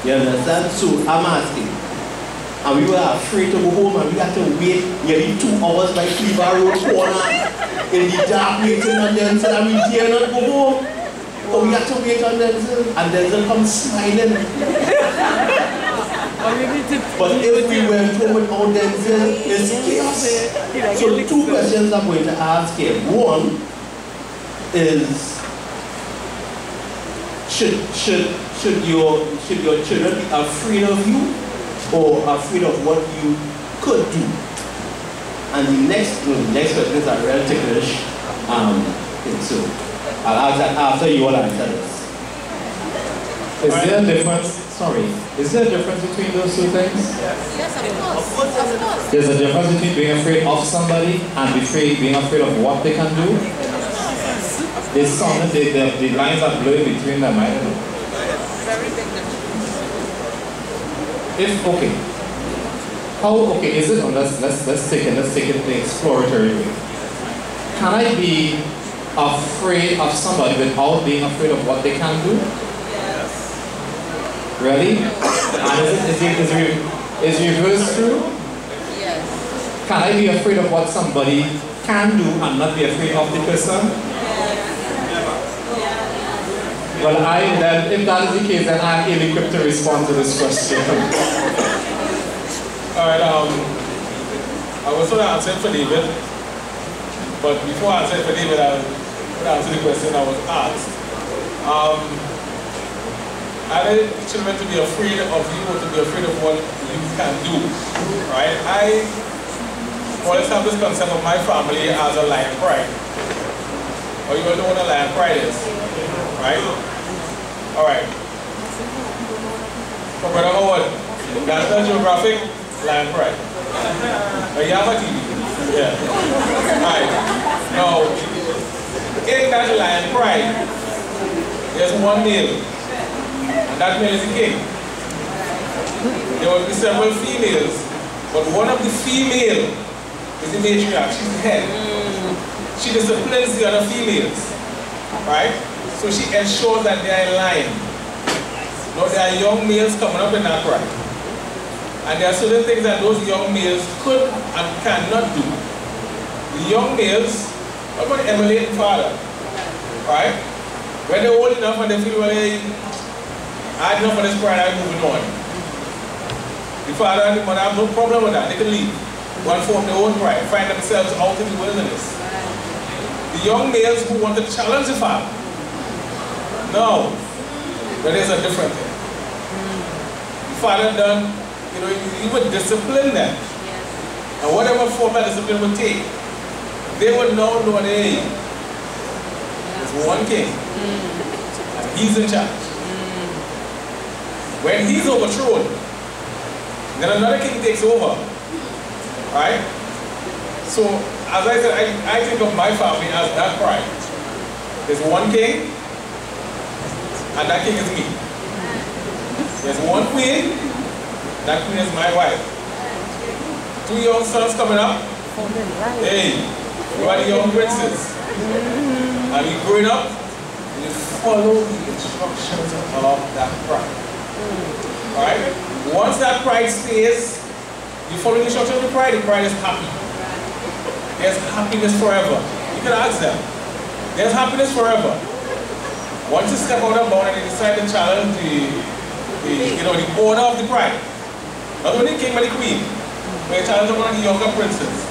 You understand? So I'm asking. And we were afraid to go home, and we had to wait nearly 2 hours by Cleaver Road corner in the dark waiting on Denzel, and we dare not go home. But we had to wait on Denzel, and Denzel comes smiling. But if we went home without Denzel, it's chaos. So 2 questions I'm going to ask here. One is, should your children be afraid of you, or afraid of what you could do? And the next question is a real ticklish thing. So I'll ask that after you all answer this. Is there a difference? Sorry. Is there a difference between those two things? Yes, of course. Of course. There's a difference between being afraid of somebody and being afraid of what they can do. There's something, the lines are blurred between them, I don't know. Very big difference. Okay, is it, let's take it the exploratory way. Can I be afraid of somebody without being afraid of what they can do? Yes. Really? And is reverse true? Yes. Can I be afraid of what somebody can do and not be afraid of the person? Well, if that is the case, then I'm ill-equipped to respond to this question. Alright, I was going to answer for David, but before I answer for David, I would answer the question I was asked. Are the children to be afraid of you or to be afraid of what you can do? Right? I always have this concept of my family as a lion pride. Or you all know what a lion pride is? Right? Alright. For Brother Howard, National Geographic, Lion Pride. You have a TV? Yeah. Alright. Now, in that Lion Pride, there's one male. And that male is the king. There will be several females, but one of the female is the matriarch. She's the head. She disciplines the other females. Right? So she ensures that they are in line. Now there are young males coming up in that pride. And there are certain things that those young males could and cannot do. The young males are going to emulate the father. Right? When they're old enough and they feel, well, I had enough of this pride, I'm moving on. The father and the mother have no problem with that. They can leave. One form their own pride, find themselves out in the wilderness. The young males who want to challenge the father. No, but there's a different thing. The father done, he would discipline them. And whatever form that discipline would take, they would now know that, hey, there's one king, and he's in charge. When he's overthrown, then another king takes over. Right? So, as I said, I think of my family as that pride. There's one king, and that king is me. There's one queen, that queen is my wife. 2 young sons coming up. Hey, you are the young princes. And you growing up, you follow the instructions of that pride. Alright? Once that pride stays, you follow the instructions of the pride is happy. There's happiness forever. You can ask them. There's happiness forever. Once you step out of bound and you decide to challenge the order of the pride. Not only the king but the queen. When you challenge one of the younger princes.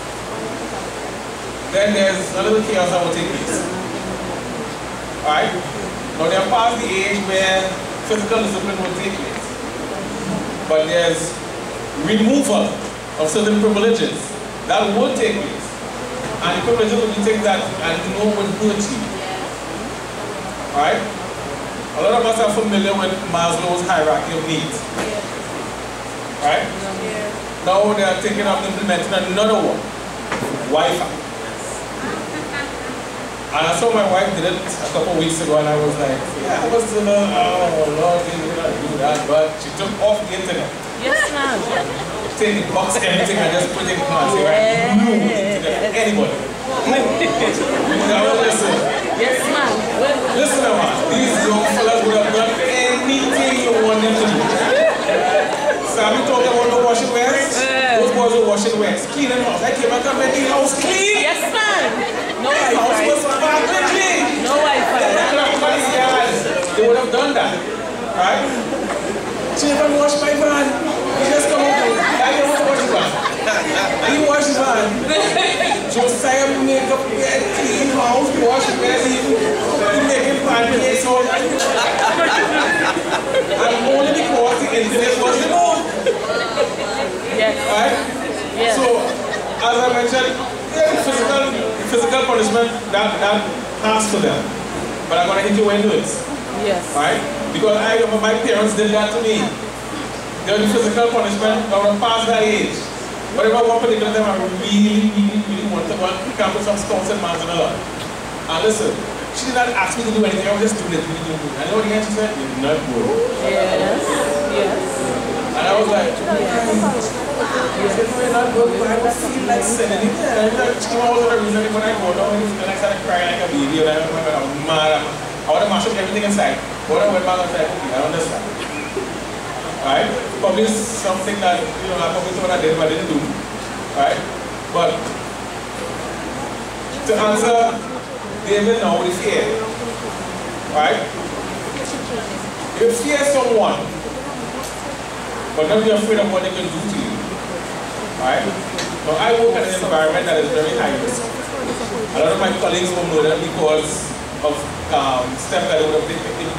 Then there's a little chaos that will take place. Alright? Now they're past the age where physical discipline will take place. But there's removal of certain privileges that will take place. And the privileges will be things that no one will hurt you. Alright? A lot of us are familiar with Maslow's hierarchy of needs. Right? Now they are thinking of implementing another one. Wi-Fi. And I saw my wife did it a couple of weeks ago and I was like, yeah, I was still, oh Lord, they did not do that, but she took off the internet. Yes, ma'am. Take the box, everything, and just put it in class. Right? No internet, anybody. Now listen. Yes, ma'am. Listen, man. These young fellas would have done anything you want them to do. So are we talking about the washing wares? Those boys were washing wares, cleaning house. I came back and made the house clean. Yes, ma'am. No Wi-Fi. The house was fucking clean. No Wi-Fi. They would have done that, right? She never washed my van. He just come over. I didn't want to wash the van. He washed the van. Josiah make up bed, clean house, wash the bed, he making pancakes all that. And only because the internet was removed. Yes. Right? Yes. So, as I mentioned, physical punishment, that passed to them. But I'm going to hit you when you do it. Yes. Right? Because my parents did that to me. There was physical punishment, I would have passed that age. But if I one particular time I really want to go and pick up with some stones and mans and all. And listen, she did not ask me to do anything, I was just doing it. And you know what the answer said? You're not good. Yes. Yes. And I was like, you're not good, but I don't feel like sending it. And she came out with a reason when I go down and I started crying like a baby. And I'm mad. I want to mash up everything inside. When I went back, I was like, okay, I understand. Right? Probably something that, I probably thought I did, but I didn't do. Right? But to answer David now with fear. Right? You fear someone, but don't be afraid of what they can do to you. Right? Now I work in an environment that is very high risk. A lot of my colleagues were murdered because of steps that would have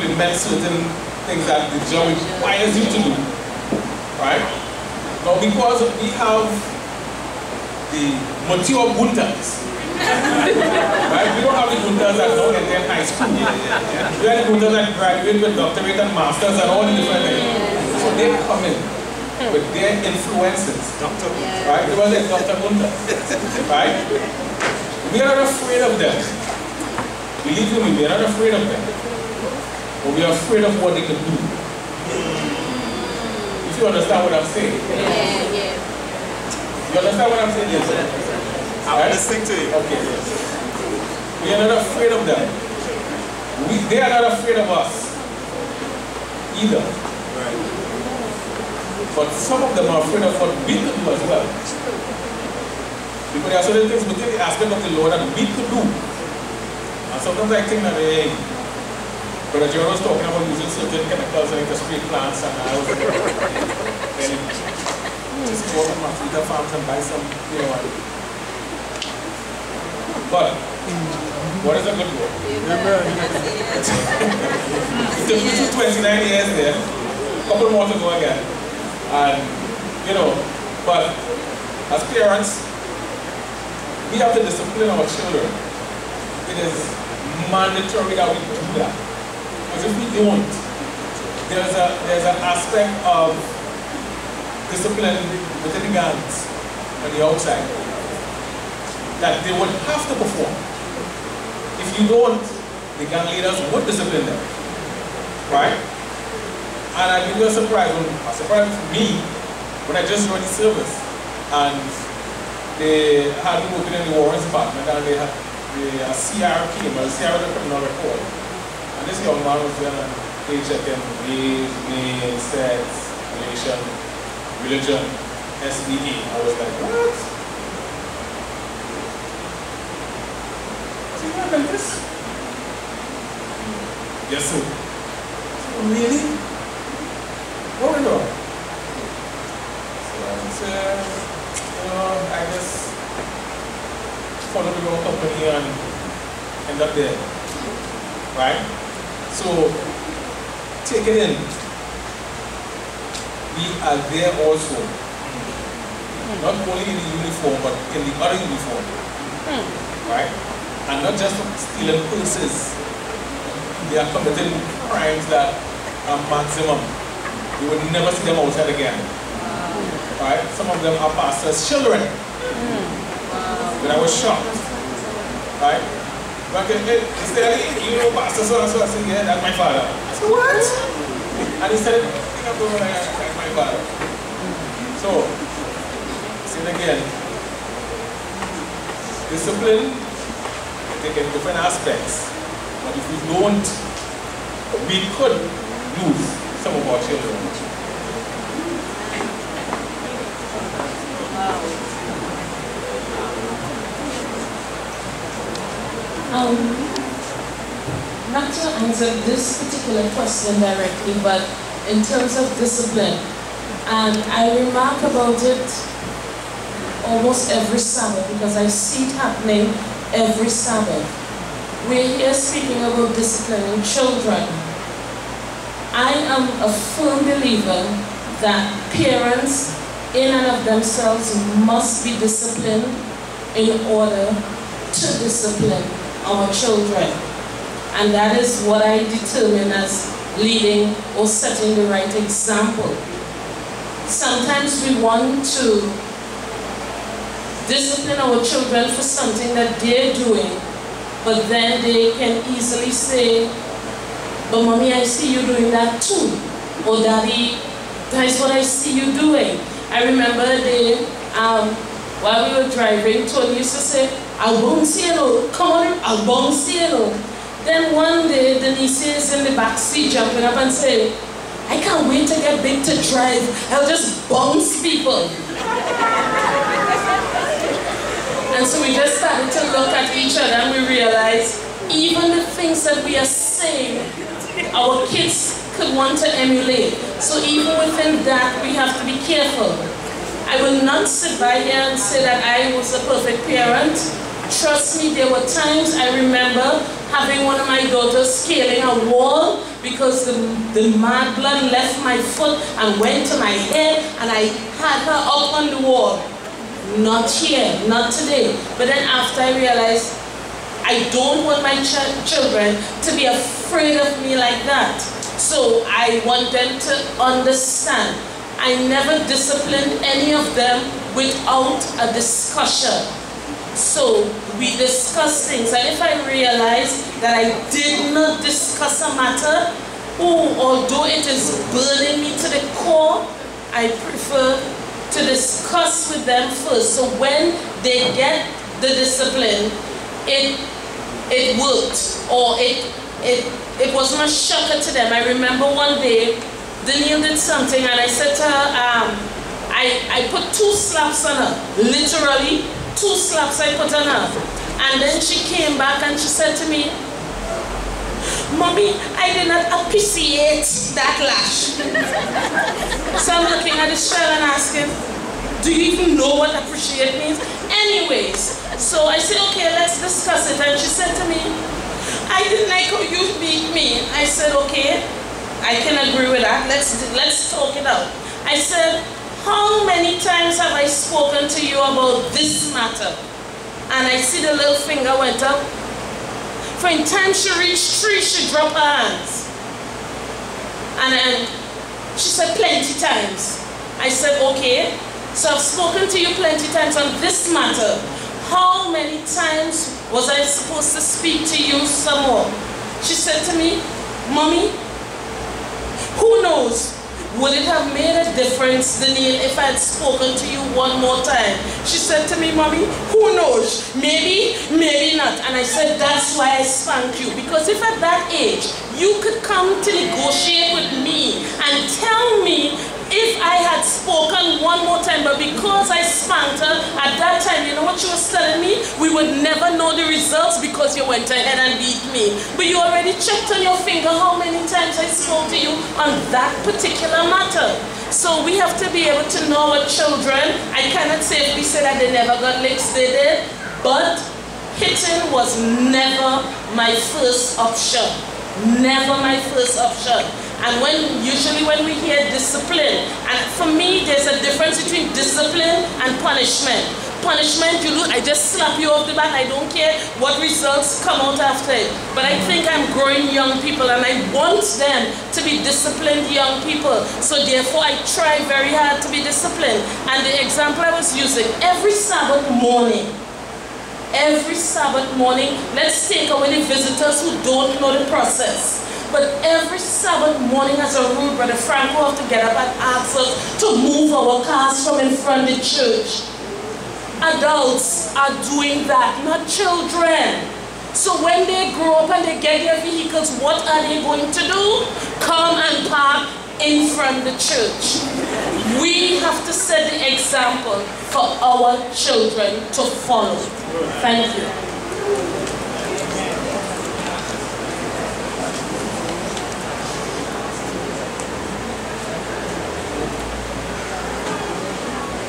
implement certain things that the job requires you to do. Right? Now because we have the mature buntas. Right? We don't have the buntas that don't attend high school. We have the buntas that graduate with doctorate and masters and all the different things. So they come in with their influences. Right? They were like Dr. Buntas. Right? We are not afraid of them. Believe me, we are not afraid of them. But we are afraid of what they can do. If you understand what I'm saying. You understand what I'm saying? Yes, sir. I'm listening to you. Okay, yes. We are not afraid of them. They are not afraid of us. Either. Right. But some of them are afraid of what we can do as well. Because there are certain things within the aspect of the law that we could do. And sometimes I think that, hey, Brother John was talking about using certain chemicals like the street plants, and I was then just go to my feeder farms and buy some, But what is a good word? It took me 29 years there, a couple more to go again. And but as parents, we have to discipline our children. It is mandatory that we do that. Because if we don't, there's an aspect of discipline within the gangs on the outside that they would have to perform. If you don't, the gang leaders would discipline them. Right? And I give you a surprise for me when I just joined the service. And they had me working in the warrants department, and they had the CR came, and the CR was a criminal record. And this young man was there and they checking age, name, sex, relation, religion, SBE. I was like, what? So you have like this? Yes, sir. So, really? What we know? So I just follow the wrong company and end up there. Right? So take it in. We are there also. Not only in the uniform, but in the other uniform. Right? And not just stealing purses. They are committing crimes that are maximum. You would never see them outside again. Right? Some of them are pastors' children. But I was shocked. Right? But instead, you know, pastor so and so, I said, yeah, that's my father. I said, what? And he said, I think I'm going like my father. So, say it again. Discipline, take in different aspects. But if we don't, we could lose some of our children. Not to answer this particular question directly, but in terms of discipline, and I remark about it almost every Sabbath because I see it happening every Sabbath. We're here speaking about disciplining children. I am a firm believer that parents in and of themselves must be disciplined in order to discipline our children. And that is what I determine as leading or setting the right example. Sometimes we want to discipline our children for something that they're doing, but then they can easily say, but mommy, I see you doing that too. Or daddy, that's what I see you doing. I remember a day while we were driving, Tony used to say, I'll bounce you, come on, I'll bounce you. Then one day, Denise is in the back seat jumping up and saying, I can't wait to get big to drive. I'll just bounce people. And so we just started to look at each other and we realized even the things that we are saying, our kids could want to emulate. So even within that, we have to be careful. I will not sit by here and say that I was a perfect parent. Trust me, there were times I remember having one of my daughters scaling a wall because the mad blood left my foot and went to my head and I had her up on the wall. Not here, not today. But then after I realized I don't want my children to be afraid of me like that. So I want them to understand. I never disciplined any of them without a discussion. So we discuss things, and if I realize that I did not discuss a matter, although it is burning me to the core, I prefer to discuss with them first. So when they get the discipline, it worked, or it wasn't a shocker to them. I remember one day, Danielle did something, and I said to her, I put 2 slaps on her, literally. 2 slaps I put on her. And then she came back and she said to me, Mommy, I did not appreciate that lash. So I'm looking at this child and asking, do you even know what appreciate means? Anyways, so I said, okay, let's discuss it. And she said to me, I didn't like how you beat me. I said, okay, I can agree with that. Let's talk it out. I said, how many times have I spoken to you about this matter? And I see the little finger went up. For in time she reached 3, she dropped her hands. And then she said plenty times. I said, okay, so I've spoken to you plenty times on this matter. How many times was I supposed to speak to you some more? She said to me, Mommy, Who knows? Would it have made a difference, Danielle, if I had spoken to you one more time? She said to me, Mommy, who knows? Maybe, maybe not. And I said, that's why I spanked you. Because if at that age, you could come to negotiate with me and tell me if I had spoken one more time, but because I spanked her at that time, you know what she was telling me? We would never know the results because you went ahead and beat me. But you already checked on your finger how many times I spoke to you on that particular matter. So we have to be able to know our children. I cannot safely say that they never got licks, they did, but hitting was never my first option. Never my first option. And usually when we hear discipline, and for me there's a difference between discipline and punishment. Punishment, I just slap you off the back, I don't care what results come out after it. But I think I'm growing young people and I want them to be disciplined young people. So therefore I try very hard to be disciplined. And the example I was using, every Sabbath morning, let's take away the visitors who don't know the process. But every Sabbath morning as a rule, Brother Frank will have to get up and ask us to move our cars from in front of the church. Adults are doing that, not children. So when they grow up and they get their vehicles, what are they going to do? Come and park in front of the church. We have to set the example for our children to follow. Thank you.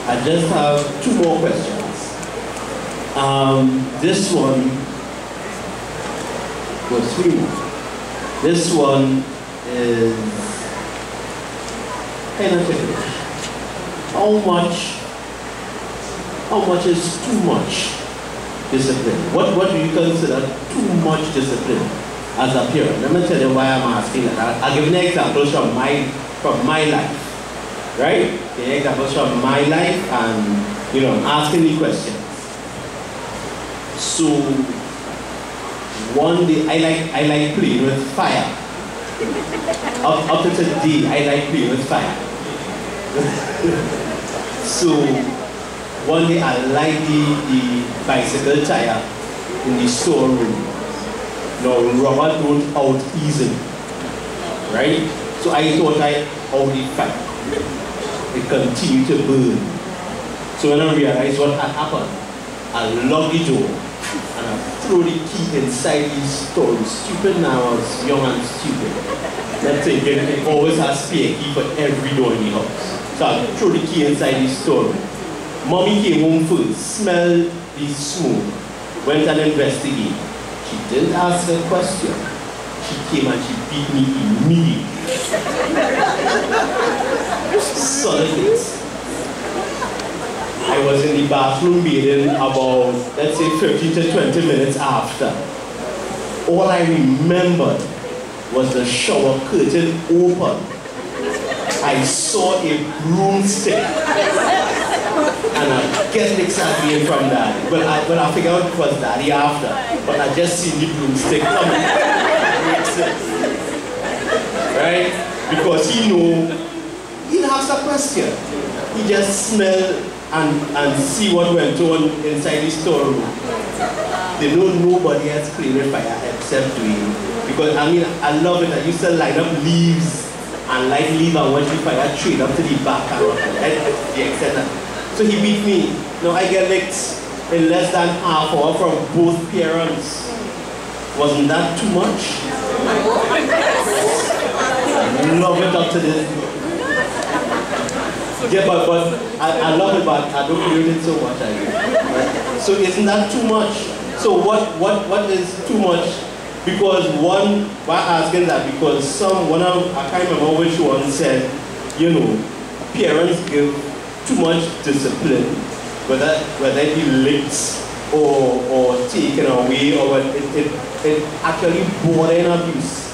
I just have 2 more questions. This one was 3 more. This one is kind of tricky. How much is too much discipline? What do you consider too much discipline as a parent? Let me tell you why I'm asking that. I'll give you an example from my life. Right? The examples from my life and, I'm asking the questions. So, one day, I like playing with fire. Up to today, I like playing with fire. So, one day I light the bicycle tire in the storeroom. Now, rubber don't out easily. Right? So I thought I out the fire. It continued to burn. So when I realized what had happened, I locked the door and I threw the key inside the store. Stupid now, I was young and stupid. Let's say it always has spare key for every door in the house. So I threw the key inside the store. Mommy came home first, smelled the smoke, went and investigated. She didn't ask a question. She came and she beat me immediately. Solid face. I was in the bathroom bathing about, let's say, 15 to 20 minutes after. All I remembered was the shower curtain open. I saw a broomstick. And I get excited from that. But I figured out it was Daddy after. But I just seen the broomstick coming. Right? Because he knew he'd ask a question. He just smelled and see what went on inside the storeroom. They know nobody else playing with fire except me. Because I love it. I used to line up leaves and light leave and watch the fire straight up to the back and the etc. So he beat me. Now I get licked in less than half hour from both parents. Wasn't that too much? I love it up to this. Yeah, but I love it, but I don't use it so much. So isn't that too much? So what is too much? Because why asking that? Because I can't remember which one said, parents give too much discipline, whether it be licks or taken away, or it actually border abuse.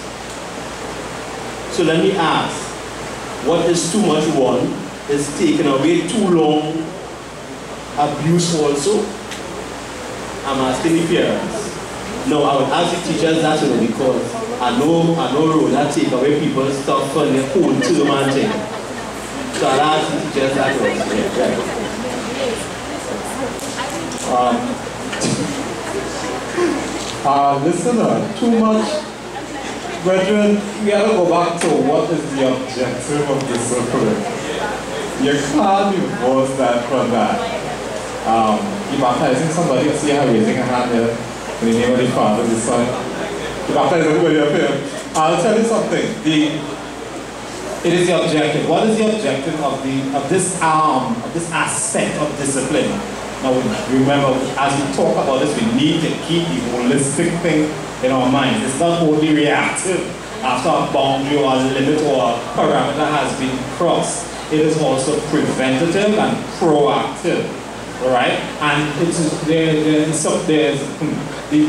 So let me ask, what is too much? One is taken away too long, abuse also. I'm asking the parents. No, I would ask the teachers that, because I know role that take away people's stuff and they hold to the man thing. So I'll ask the teachers that. Listen, too much. Brethren, we gotta go back to what is the objective of discipline. You can't divorce that from that. You're baptizing somebody, see how raising a hand there in the name of the Father, the Son. You're baptizing everybody up here. I'll tell you something. It is the objective. What is the objective of this arm, of this aspect of discipline? Now remember, as we talk about this, we need to keep the holistic thing in our minds. It's not only reactive after a boundary or a limit or a parameter has been crossed. It is also preventative and proactive. Alright? And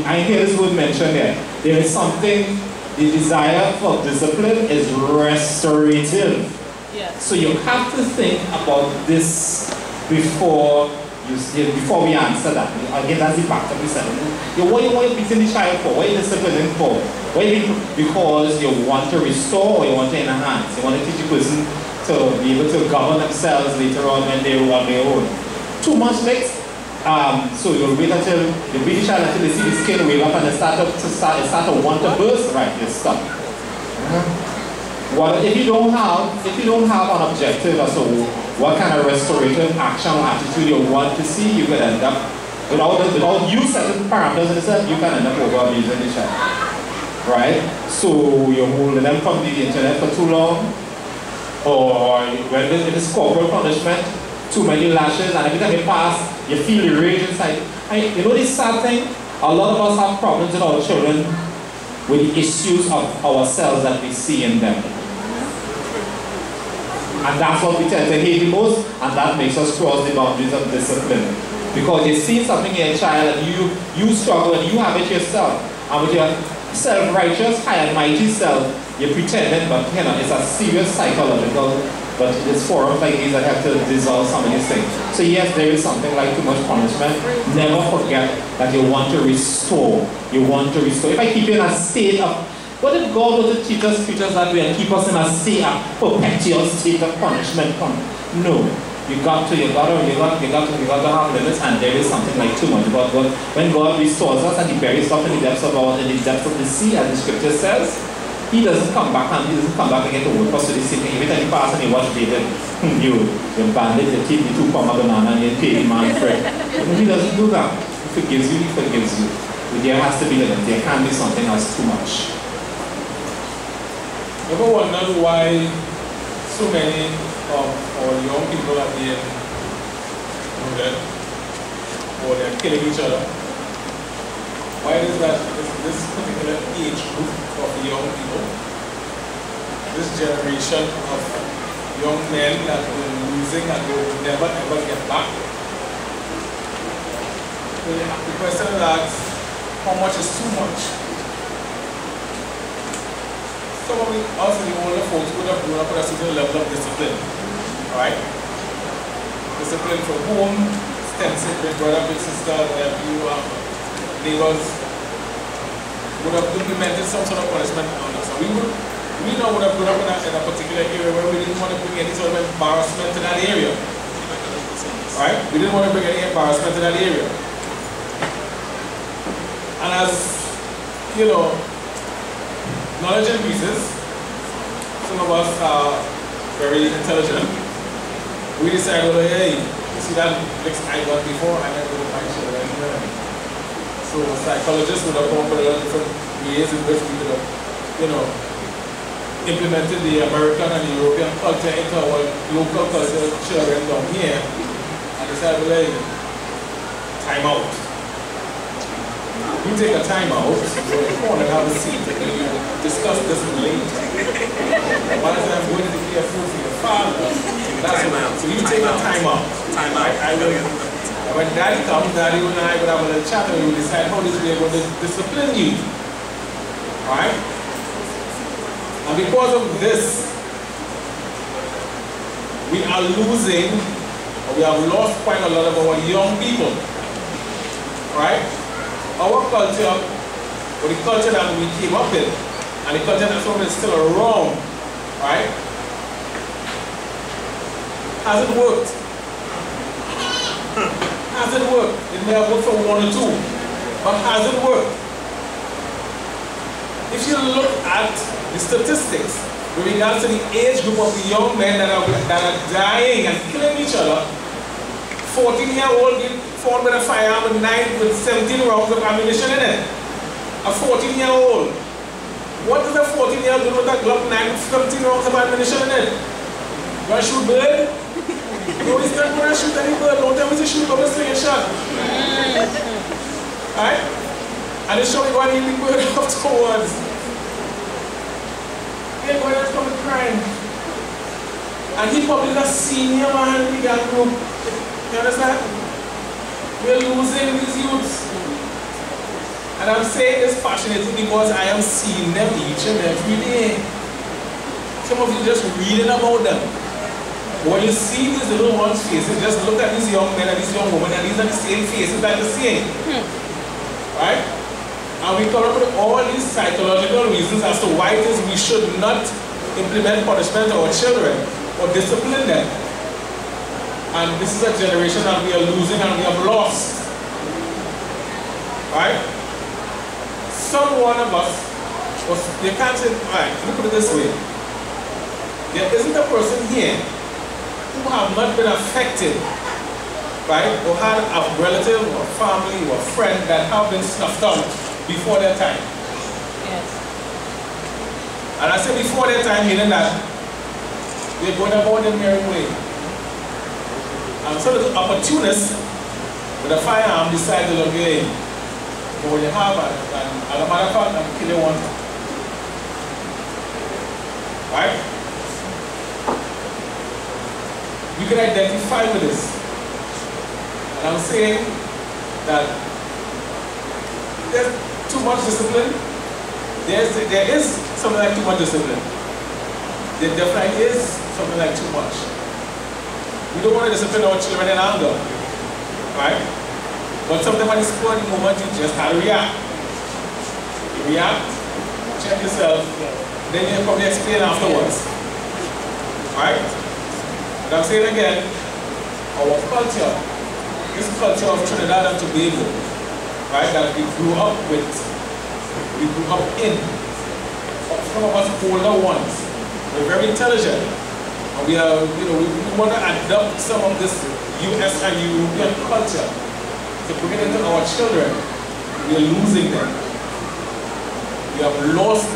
I hear this word mentioned here. There is something, the desire for discipline is restorative. Yes. So you have to think about this before we answer that. Again, that's the fact that we said. What are you beating the child for? What are you disciplining for? Because you want to restore or you want to enhance. You want to teach a person to be able to govern themselves later on when they're on their own. Too much next. So you'll wait until you beat the child until they see the skin wave up and they start to want to burst. Right, you stop. What if you don't have an objective as to what kind of restorative action or attitude you want to see, you can end up without you setting parameters in itself, you can end up over abusing the child. Right? So you're holding them from the internet for too long, or when it is corporal punishment, too many lashes, and every time you pass, you feel the rage inside. You know this sad thing? A lot of us have problems with our children with the issues of ourselves that we see in them. And that's what we tend to hate the most, and that makes us cross the boundaries of discipline. Because you see something in a child and you struggle and you have it yourself. And with your self-righteous, high and mighty self, you pretend it, but you know, it's a serious psychological, but it's forums like these that have to dissolve some of these things. So yes, there is something like too much punishment. Never forget that you want to restore. You want to restore. If I keep you in a state of, what if God was to teach us that way and keep us in a state of perpetual state of punishment? No. You got to have limits, and there is something like too much. But when God restores us and He buries stuff in the depths of the sea, as the scripture says, He doesn't come back and get to work us to the same thing. Every time you pass and you watch David, you bandit, you take the 2 pound of banana and you pay the man for it. He doesn't do that. He forgives you, He forgives you. But there has to be limits. There can't be something that's too much. Ever wondered why so many of our young people are being wounded or they're killing each other? Why is that this particular age group of young people, this generation of young men that we're losing and will never ever get back? The question is asked, how much is too much? Some of us, the older folks, would have grown up with a certain level of discipline, right? Discipline from home, extensive with brother, big sister, nephew, neighbors, would have implemented some sort of punishment on us. So we now would have grown up in a particular area where we didn't want to bring any sort of embarrassment to that area, right? We didn't want to bring any embarrassment to that area. And as, you know, knowledge increases, some of us are very intelligent. We decide, well, hey, you see that mix I got before, I got to go find children. So psychologists would have come up with a lot of different ways in which we could have, you know, implemented the American and the European culture into our local culture children down here, and decided, well, hey, time out. You take a time out, you're in the corner and have a seat, and then you discuss this later. One time I'm going to declare food for your father. That's what. So you take a time out. When Daddy comes, Daddy and I would have a little chat and we will decide how this way we're going to discipline you. Alright? And because of this, we are losing, or we have lost quite a lot of our young people. Right? Our culture But the culture that we came up with, and the culture that's still around, right? Hasn't worked. Hasn't worked. It may have worked for one or two, but hasn't worked. If you look at the statistics with regards to the age group of the young men that are dying and killing each other, 14-year-old get found with a firearm with 17 rounds of ammunition in it. A 14-year-old. What does a 14-year-old do with a Glock 9 with 17 rounds of ammunition in it? You want to shoot bird? No, he's not going to shoot any bird. Don't tell me to shoot up a sling and shot. Right? And it's showing what he bird afterwards. He ain't going to commit crime. And he probably a senior man in the gang group. You understand? We're losing these youths. And I'm saying this passionately because I am seeing them each and every day. Some of you just reading about them. When you see these little ones' faces, just look at these young men and these young women, and these are the same faces that you're seeing. Right? And we come up with all these psychological reasons as to why it is we should not implement punishment to our children or discipline them. And this is a generation that we are losing and we have lost. Right? Some one of us, you can't say, right, let me put it this way. There isn't a person here who have not been affected, right, or had a relative or family or friend that have been snuffed out before their time. Yes. And I say before their time, meaning that they're going about their merry way. And so the opportunist with a firearm decide to look in. But when you have and as a matter of fact, I'm killing one. Right? You can identify with this. And I'm saying that there's too much discipline. There is something like too much discipline. There definitely is something like too much. We don't want to discipline our children in anger. Right? But sometimes at the spur of the moment, you just have to react. You react, check yourself, then you probably explain afterwards. Right? But I'm saying again, our culture, this culture of Trinidad and Tobago, right, that we grew up with, we grew up in, some of us older ones, we're very intelligent, and we are, we want to adopt some of this US and European culture to bring it into our children. We are losing them. We have lost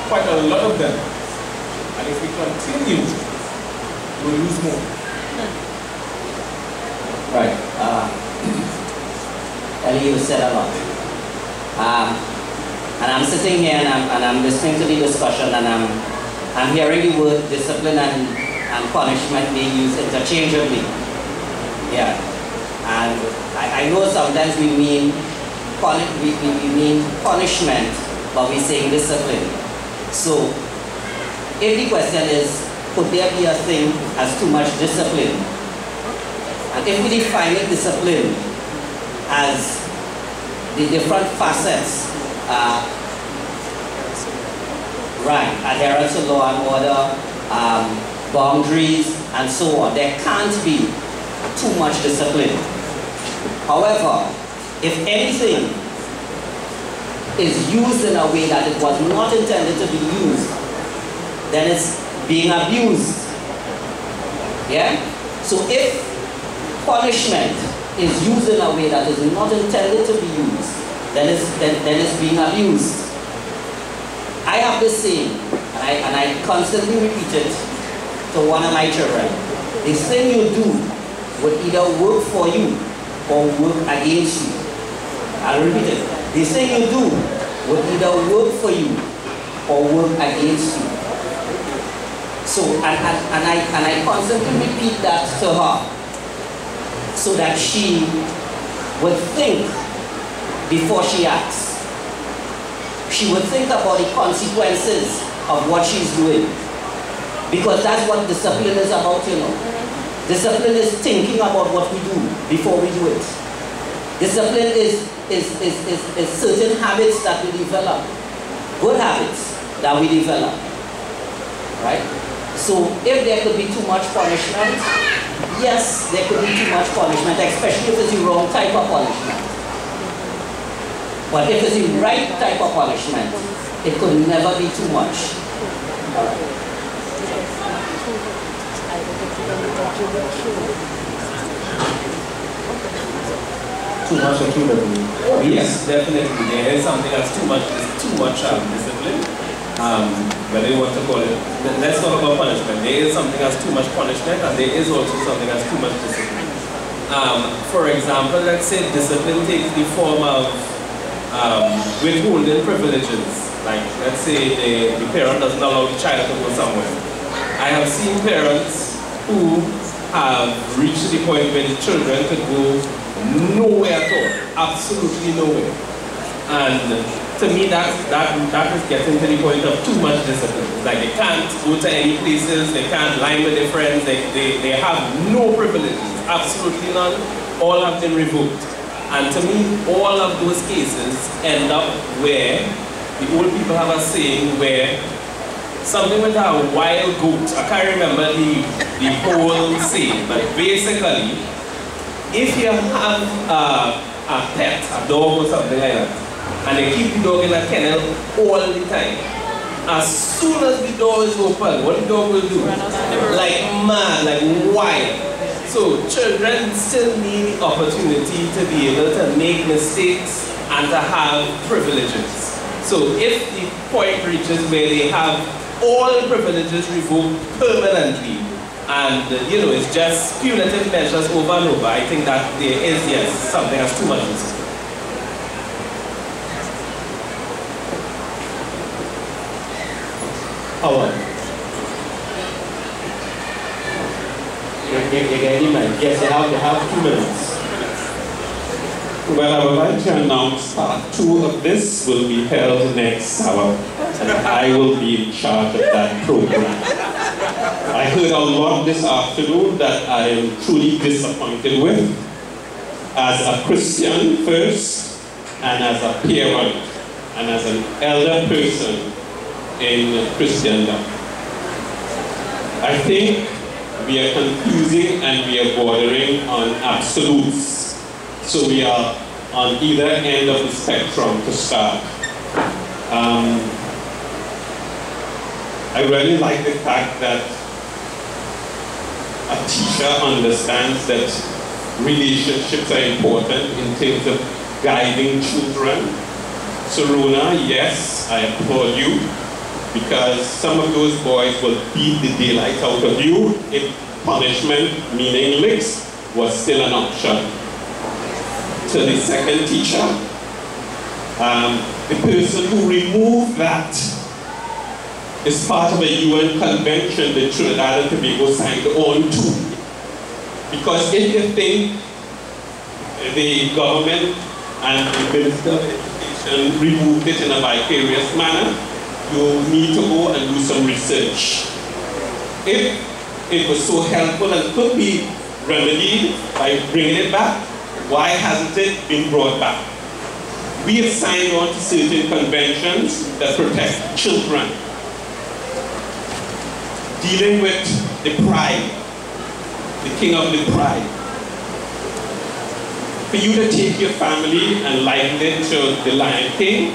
quite a lot of them, and if we continue, we'll lose more. Right. Ellie, you said a lot. And I'm sitting here and I'm listening to the discussion, and I'm hearing the word discipline and punishment being used interchangeably. Yeah. And I know sometimes we mean punishment, but we're saying discipline. So if the question is, could there be a thing as too much discipline? And if we define discipline as the different facets, right, adherence to law and order, boundaries, and so on, there can't be too much discipline. However, if anything is used in a way that it was not intended to be used, then it's being abused. Yeah? So if punishment is used in a way that is not intended to be used, then it's being abused. I have this saying, and I constantly repeat it to one of my children. The thing you do will either work for you or work against you. I'll repeat it. The thing you do will either work for you or work against you. So, and I constantly repeat that to her so that she would think before she acts. She would think about the consequences of what she's doing. Because that's what discipline is about, you know. Discipline is thinking about what we do before we do it. Discipline is certain habits that we develop, good habits that we develop, right? So if there could be too much punishment, yes, there could be too much punishment, especially if it's the wrong type of punishment. But if it's the right type of punishment, it could never be too much. Too much or too little? Yes, definitely. There is something that's too much discipline. Whether you want to call it, let's talk about punishment. There is something that's too much punishment, and there is also something that's too much discipline. For example, let's say discipline takes the form of withholding privileges. Like, let's say the parent doesn't allow the child to go somewhere. I have seen parents who have reached the point where the children could go nowhere at all, absolutely nowhere. And to me, that is getting to the point of too much discipline. Like, they can't go to any places, they can't line with their friends, they have no privileges, absolutely none. All have been revoked. And to me, all of those cases end up where the old people have a saying where something with a wild goat, I can't remember the whole saying, but basically, if you have a pet, a dog or something like that, and they keep the dog in a kennel all the time, as soon as the door is open, what the dog will do? Like mad, like wild. So children still need the opportunity to be able to make mistakes and to have privileges. So if the point reaches where they have all privileges revoked permanently, and it's just punitive measures over and over, I think that there is, yes, something that's too much discipline. Howard. Yes, you have 2 minutes. Well, I would like to announce part 2 of this will be held next Sabbath, and I will be in charge of that program. I heard a lot this afternoon that I am truly disappointed with, as a Christian first, and as a parent, and as an elder person in Christendom. I think we are confusing and we are bordering on absolutes. So we are on either end of the spectrum to start. I really like the fact that a teacher understands that relationships are important in terms of guiding children. So Rona, yes, I applaud you, because some of those boys will beat the daylight out of you if punishment, meaning licks, was still an option. To the second teacher, the person who removed that is part of a UN convention that Trinidad and Tobago signed on to. Because if you think the government and the Minister of Education removed it in a vicarious manner, you need to go and do some research. If it was so helpful and could be remedied by bringing it back, why hasn't it been brought back? We have signed on to certain conventions that protect children. Dealing with the pride, the king of the pride. For you to take your family and liken it to the Lion King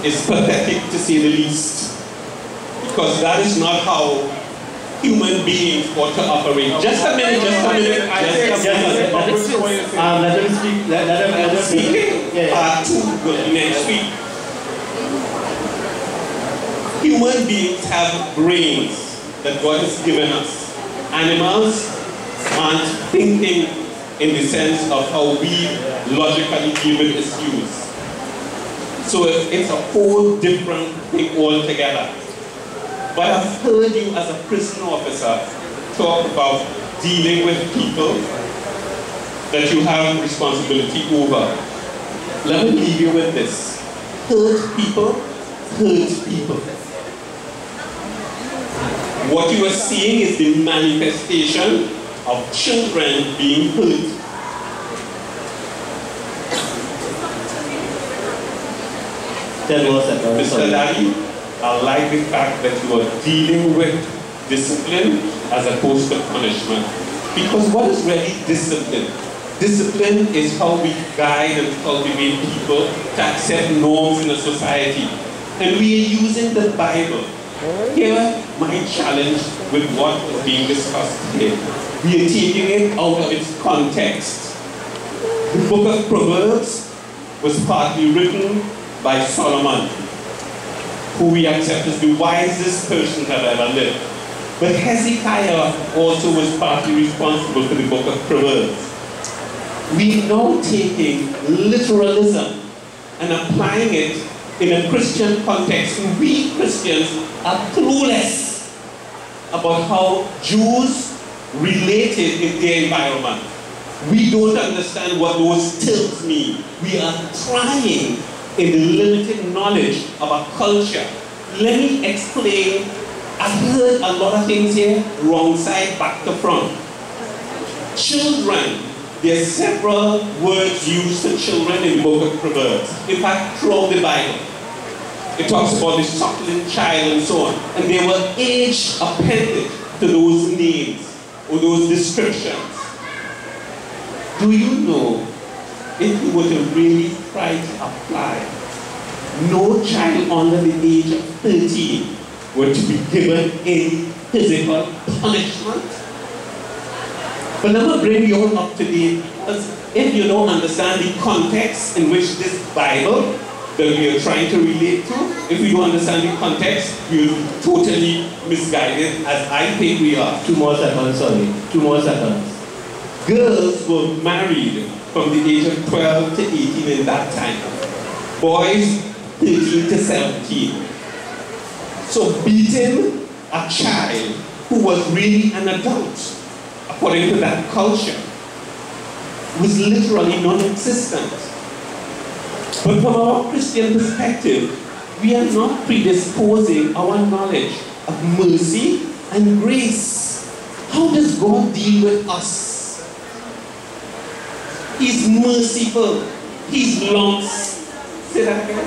is pathetic, to say the least. Because that is not how human beings ought to operate. Just a minute, Let him speak. Let him speak. Part 2 will be next week. Human beings have brains that God has given us. Animals aren't thinking in the sense of how we logically deal with issues. So it's a whole different thing altogether. But I've heard you as a prison officer talk about dealing with people that you have responsibility over. Let me leave you with this. Hurt people, hurt people. What you are seeing is the manifestation of children being hurt. 10 more seconds. Mr. Daddy, I like the fact that you are dealing with discipline as opposed to punishment. Because what is really discipline? Discipline is how we guide and cultivate people to accept norms in a society. And we are using the Bible. Here, my challenge with what is being discussed today. We are taking it out of its context. The book of Proverbs was partly written by Solomon, who we accept as the wisest person that ever lived. But Hezekiah also was partly responsible for the book of Proverbs. We are now taking literalism and applying it in a Christian context. And we Christians are clueless about how Jews related in their environment. We don't understand what those terms mean. We are trying in the limited knowledge of our culture. Let me explain. I've heard a lot of things here, wrong side, back to front. Children. There are several words used for children in the book of Proverbs. In fact, throughout the Bible. It talks about the suckling child and so on. And there were age appended to those names or those descriptions. Do you know, if you were to really try to apply, no child under the age of 13 were to be given any physical punishment? But let me bring you all up to date, because if you don't understand the context in which this Bible that we are trying to relate to, if we don't understand the context, we're totally misguided, as I think we are. 2 more seconds, sorry. 2 more seconds. Girls were married from the age of 12 to 18 in that time. Boys, 13 to 17. So beating a child who was really an adult, according to that culture, was literally non-existent. But from our Christian perspective, we are not predisposing our knowledge of mercy and grace. How does God deal with us? He's merciful. He's long. Say that again.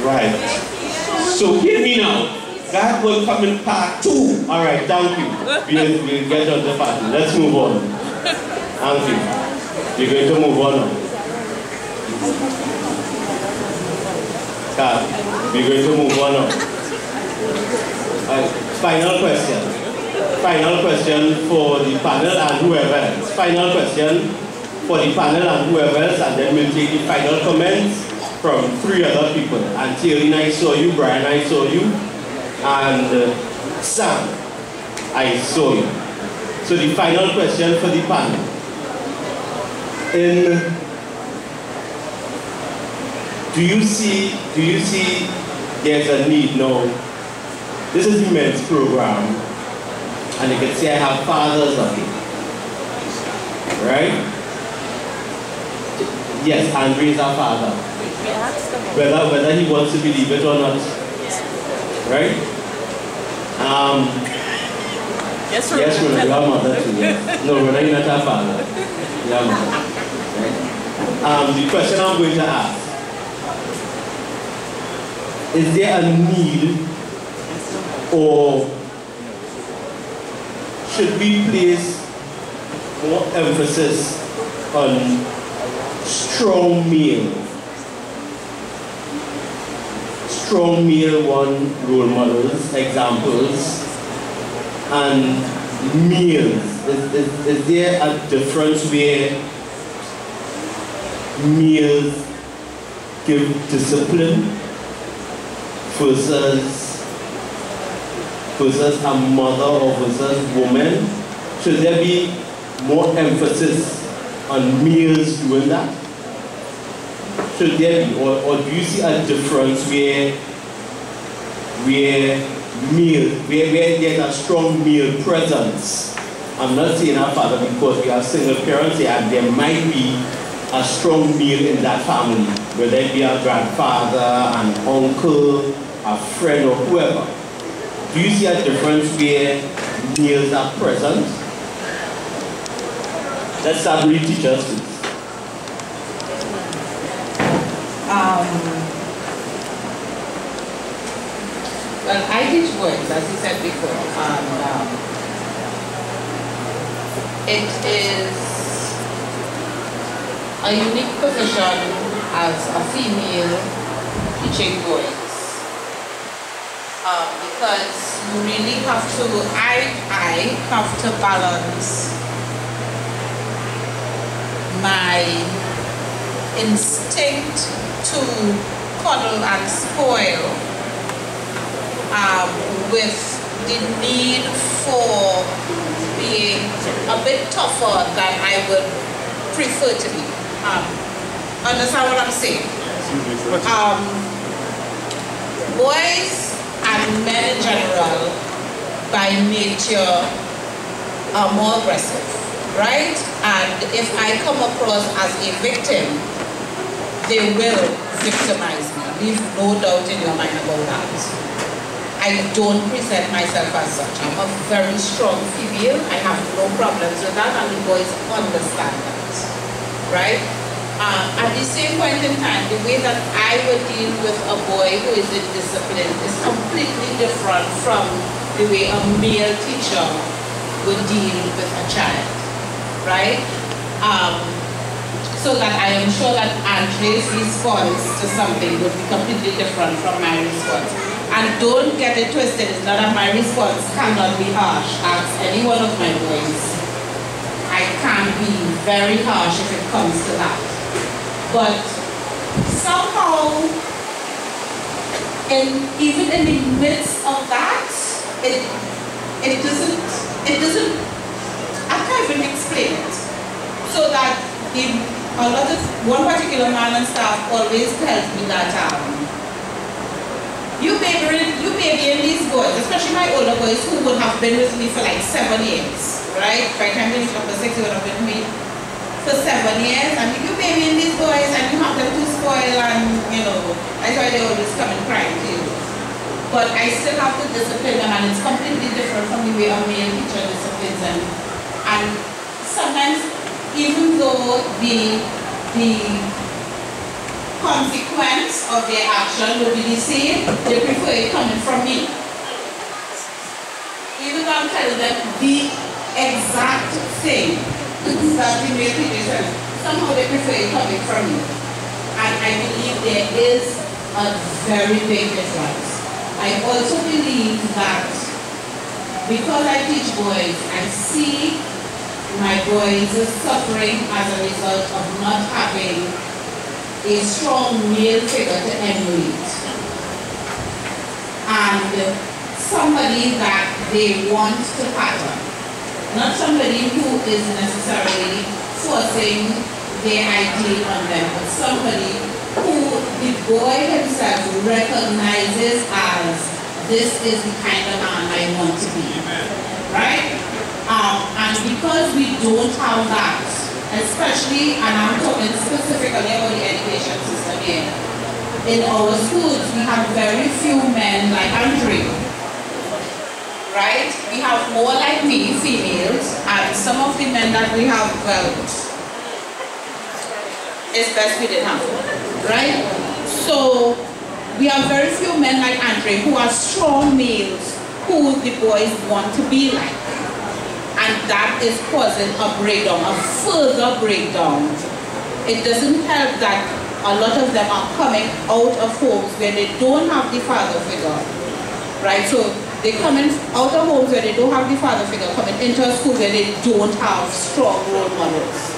Right. So hear me now. God will come in part 2. All right, thank you. We'll get on the part. Let's move on. Thank you. We're going to move on now. We're going to move on now. Final question. Final question for the panel and whoever else. Final question for the panel and whoever else, and then we'll take the final comments from 3 other people. And Thierry, I saw you. Brian, I saw you. And Sam, I saw you. So the final question for the panel. Do you see there's a need now? This is the men's program, and you can see I have fathers on it. Right? Yes, Andre is our father. Whether he wants to believe it or not. Right? Yes, Rona, you are mother too. Yes. No, Rona, you're not our father. You are mother. Right? The question I'm going to ask, is there a need, or should we place more emphasis on strong male role models, examples, and males? Is there a difference where males give discipline versus a mother or versus woman? Should there be more emphasis on males doing that? Should there be, or do you see a difference where there's a strong male presence? I'm not saying our father because we are single parents here, and there might be a strong male in that family, whether it be a grandfather, an uncle, a friend, or whoever. Do you see a difference where males are present? Let's start with teachers, please. Well, I teach boys, as you said before, and it is a unique position as a female teaching boys. Because you really have to, I have to balance my instinct to coddle and spoil with the need for being a bit tougher than I would prefer to be. Understand what I'm saying? Boys and men in general, by nature, are more aggressive, right? And if I come across as a victim, they will victimize me. Leave no doubt in your mind about that. I don't present myself as such. I'm a very strong female. I have no problems with that, and the boys understand that, right? At the same point in time, the way that I would deal with a boy who is in discipline is completely different from the way a male teacher would deal with a child, right? So that I am sure that Andre's response to something would be completely different from my response. And don't get it twisted, it's not that my response cannot be harsh. Ask any one of my boys. I can be very harsh if it comes to that. But somehow, even in the midst of that, it doesn't, I can't even explain it. So that one particular man on staff always tells me that you may be in these boys, especially my older boys who would have been with me for like 7 years, right? By the time they reach number 6, they would have been with me for 7 years, and you may be in these boys and you have them to spoil, and you know, that's why they always come and cry to you. But I still have to discipline them, and it's completely different from the way a male teacher disciplines them. And sometimes, even though the consequence of their action will be the same, they prefer it coming from me. Even though I'm telling them the exact thing that the male teacher says, somehow they prefer it coming from me. And I believe there is a very big difference. I also believe that because I teach boys, I see my boys suffering as a result of not having a strong male figure to emulate, and somebody that they want to pattern, not somebody who is necessarily forcing their ideal on them, but somebody who the boy himself recognizes as, this is the kind of man I want to be, right? And because we don't have that, especially, and I'm talking specifically about the education system here, in our schools we have very few men like Andre, right? We have more like me, females, and some of the men that we have, well, it's best we didn't have one, right? So we have very few men like Andre who are strong males who the boys want to be like. And that is causing a breakdown, a further breakdown. It doesn't help that a lot of them are coming out of homes where they don't have the father figure, right? So they're coming out of homes where they don't have the father figure, coming into a school where they don't have strong role models.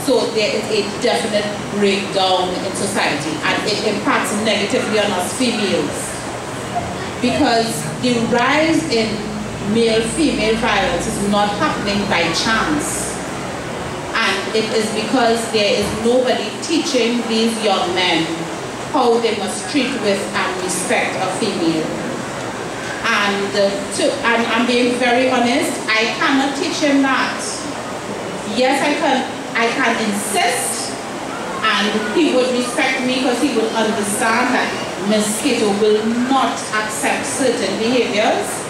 So there is a definite breakdown in society, and it impacts negatively on us females. Because the rise in male-female violence is not happening by chance, and it is because there is nobody teaching these young men how they must treat with and respect a female. And I'm being very honest, I cannot teach him that. Yes, I can insist, and he would respect me because he would understand that Miss Kato will not accept certain behaviors.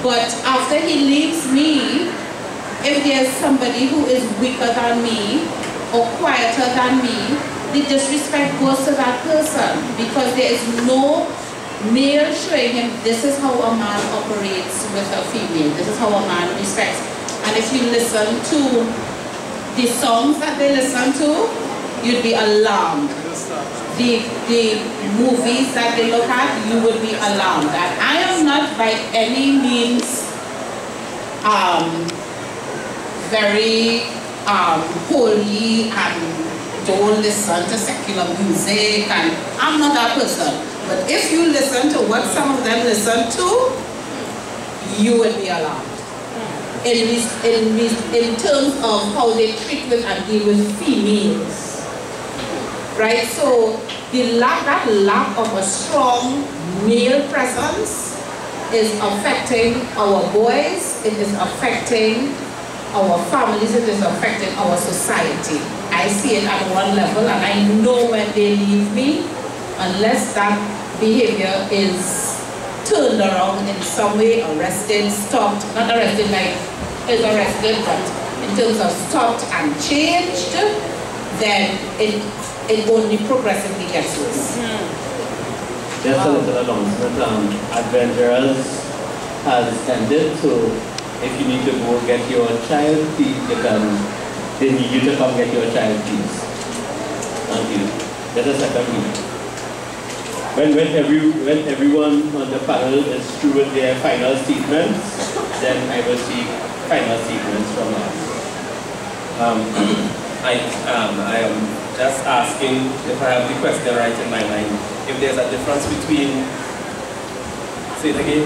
But after he leaves me, if there's somebody who is weaker than me or quieter than me, the disrespect goes to that person, because there is no male showing him this is how a man operates with a female, this is how a man respects. And if you listen to the songs that they listen to, you'd be alarmed. The movies that they look at, you would be alarmed. And I am not by any means very holy and don't listen to secular music, and I'm not that person. But if you listen to what some of them listen to, you will be alarmed. In terms of how they treat with and deal with females. Right? So that lack of a strong male presence is affecting our boys, it is affecting our families, it is affecting our society. I see it at one level, and I know when they leave me, unless that behavior is turned around in some way, arrested, stopped, not arrested like is arrested, but in terms of stopped and changed, then it only progressively gets worse. Just a little announcement, Adventurers has ended, so if you need to go get your child fees, they need you to come get your child fees. Thank you. That's a second meeting. When everyone on the panel is through with their final statements, then I will seek final statements from us. I am just asking, if I have the question right in my mind, if there's a difference between, say it again?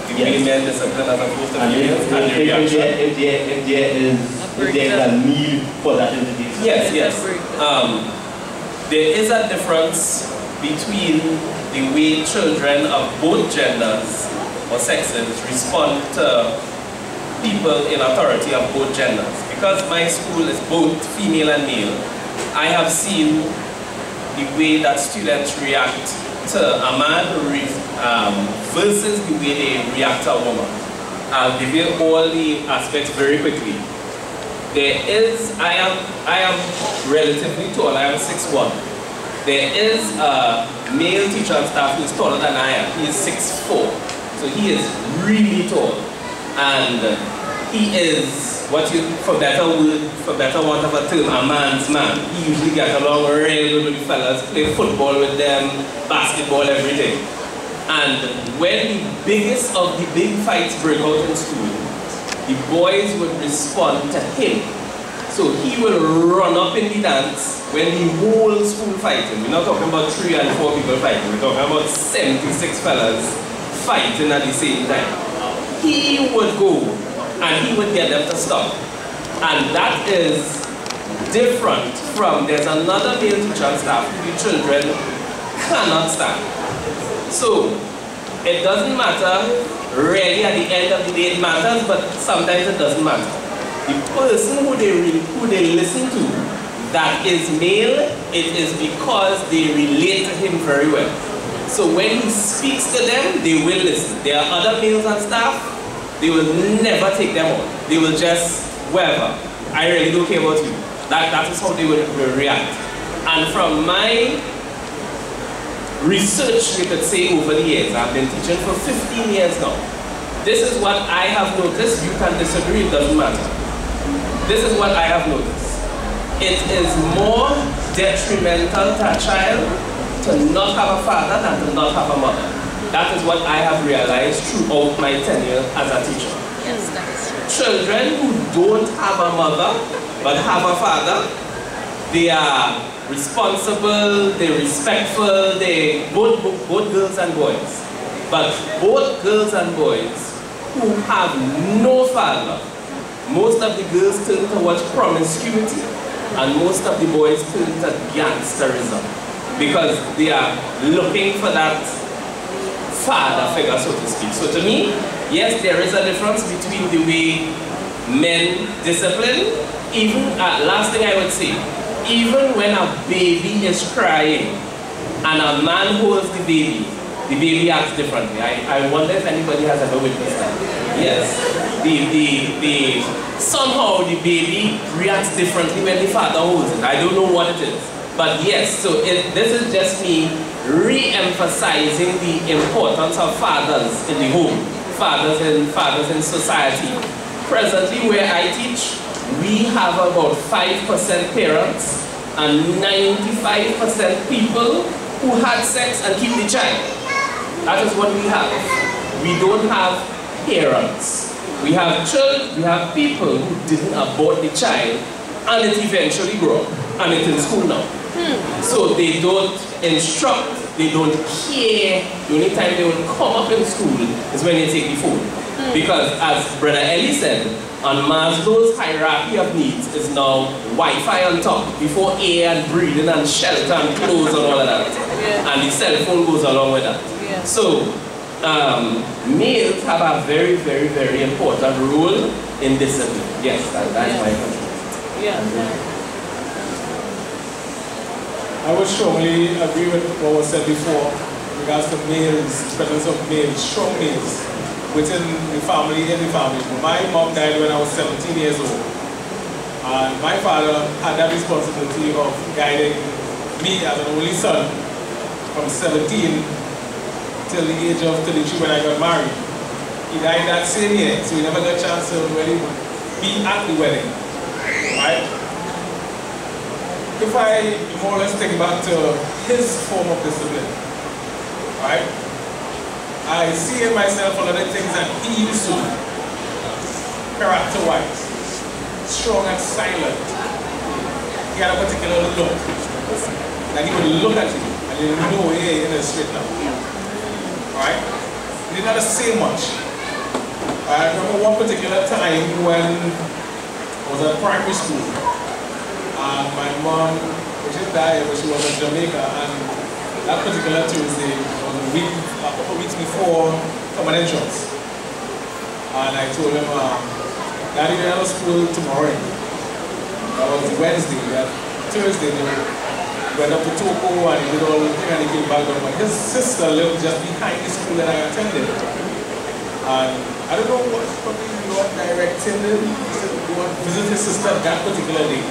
Between men discipline as opposed to females and the reaction. If there is a need for that entity. Yes, yes. There is a difference between the way children of both genders or sexes respond to people in authority of both genders. Because my school is both female and male, I have seen the way that students react to a man versus the way they react to a woman. I'll give you all the aspects very quickly. There is, I am relatively tall, I am 6'1". There is a male teacher on staff who is taller than I am. He is 6'4". So he is really tall. And he is what you, for better want of a term, a man's man. He usually gets along real good with the fellas, play football with them, basketball, everything. And when the biggest of the big fights break out in school, the boys would respond to him. So he will run up in the dance when the whole school fighting. We're not talking about 3 and 4 people fighting. We're talking about 76 fellas fighting at the same time. He would go and he would get them to stop. And that is different from, there's another male teacher on staff who the children cannot stand. So it doesn't matter. Really, at the end of the day, it matters, but sometimes it doesn't matter. The person who they listen to that is male, it is because they relate to him very well. So when he speaks to them, they will listen. There are other males on staff, they will never take them on. They will just, whatever, I really don't care about you. That is how they will react. And from my research, you could say, over the years, I've been teaching for 15 years now. This is what I have noticed. You can disagree, it doesn't matter. This is what I have noticed. It is more detrimental to a child to not have a father than to not have a mother. That is what I have realized throughout my tenure as a teacher. Yes, that's true. Children who don't have a mother but have a father, they are responsible, they're respectful, they both girls and boys. But both girls and boys who have no father, most of the girls turn towards promiscuity and most of the boys turn to gangsterism because they are looking for that father figure, so to speak. So to me, yes, there is a difference between the way men discipline. Even, last thing I would say, even when a baby is crying and a man holds the baby, the baby acts differently. I wonder if anybody has ever witnessed that. Yes. Somehow the baby reacts differently when the father holds it. I don't know what it is. But yes, so this is just me re-emphasizing the importance of fathers in the home, fathers in society. Presently where I teach, we have about 5% parents and 95% people who had sex and keep the child. That is what we have. We don't have parents. We have children, we have people who didn't abort the child and it eventually grew up and it's in school now. So they don't instruct, they don't care. The only time they will come up in school is when they take the food. Because as Brother Ellie said, on Maslow's hierarchy of needs is now Wi-Fi on top, before air and breathing and shelter and clothes and all of that. And the cell phone goes along with that. So males have a very, very, very important role in discipline. Yes, that's my contribution. I would strongly agree with what was said before in regards to males, the presence of males, strong males within the family, in the family. My mom died when I was 17 years old. And my father had that responsibility of guiding me as an only son from 17 till the age of 33 when I got married. He died that same year, so we never got a chance to really be at the wedding. Right? If I more or less think back to his form of discipline, right? I see in myself a lot of things that he used to do, character-wise, strong and silent. He had a particular look, that he would look at you and you know, hey, in a straight now. Right? He did not say much. I remember one particular time when I was at primary school. And my mom, she died when she was in Jamaica, and that particular Tuesday was a couple of weeks before common entrance. And I told him, Daddy, we have school tomorrow. That was Wednesday. Thursday, they went up to Toko and he did all the thing and he came back down. But his sister lived just behind the school that I attended. And I don't know what probably Lord directed him to go and visit his sister that particular day.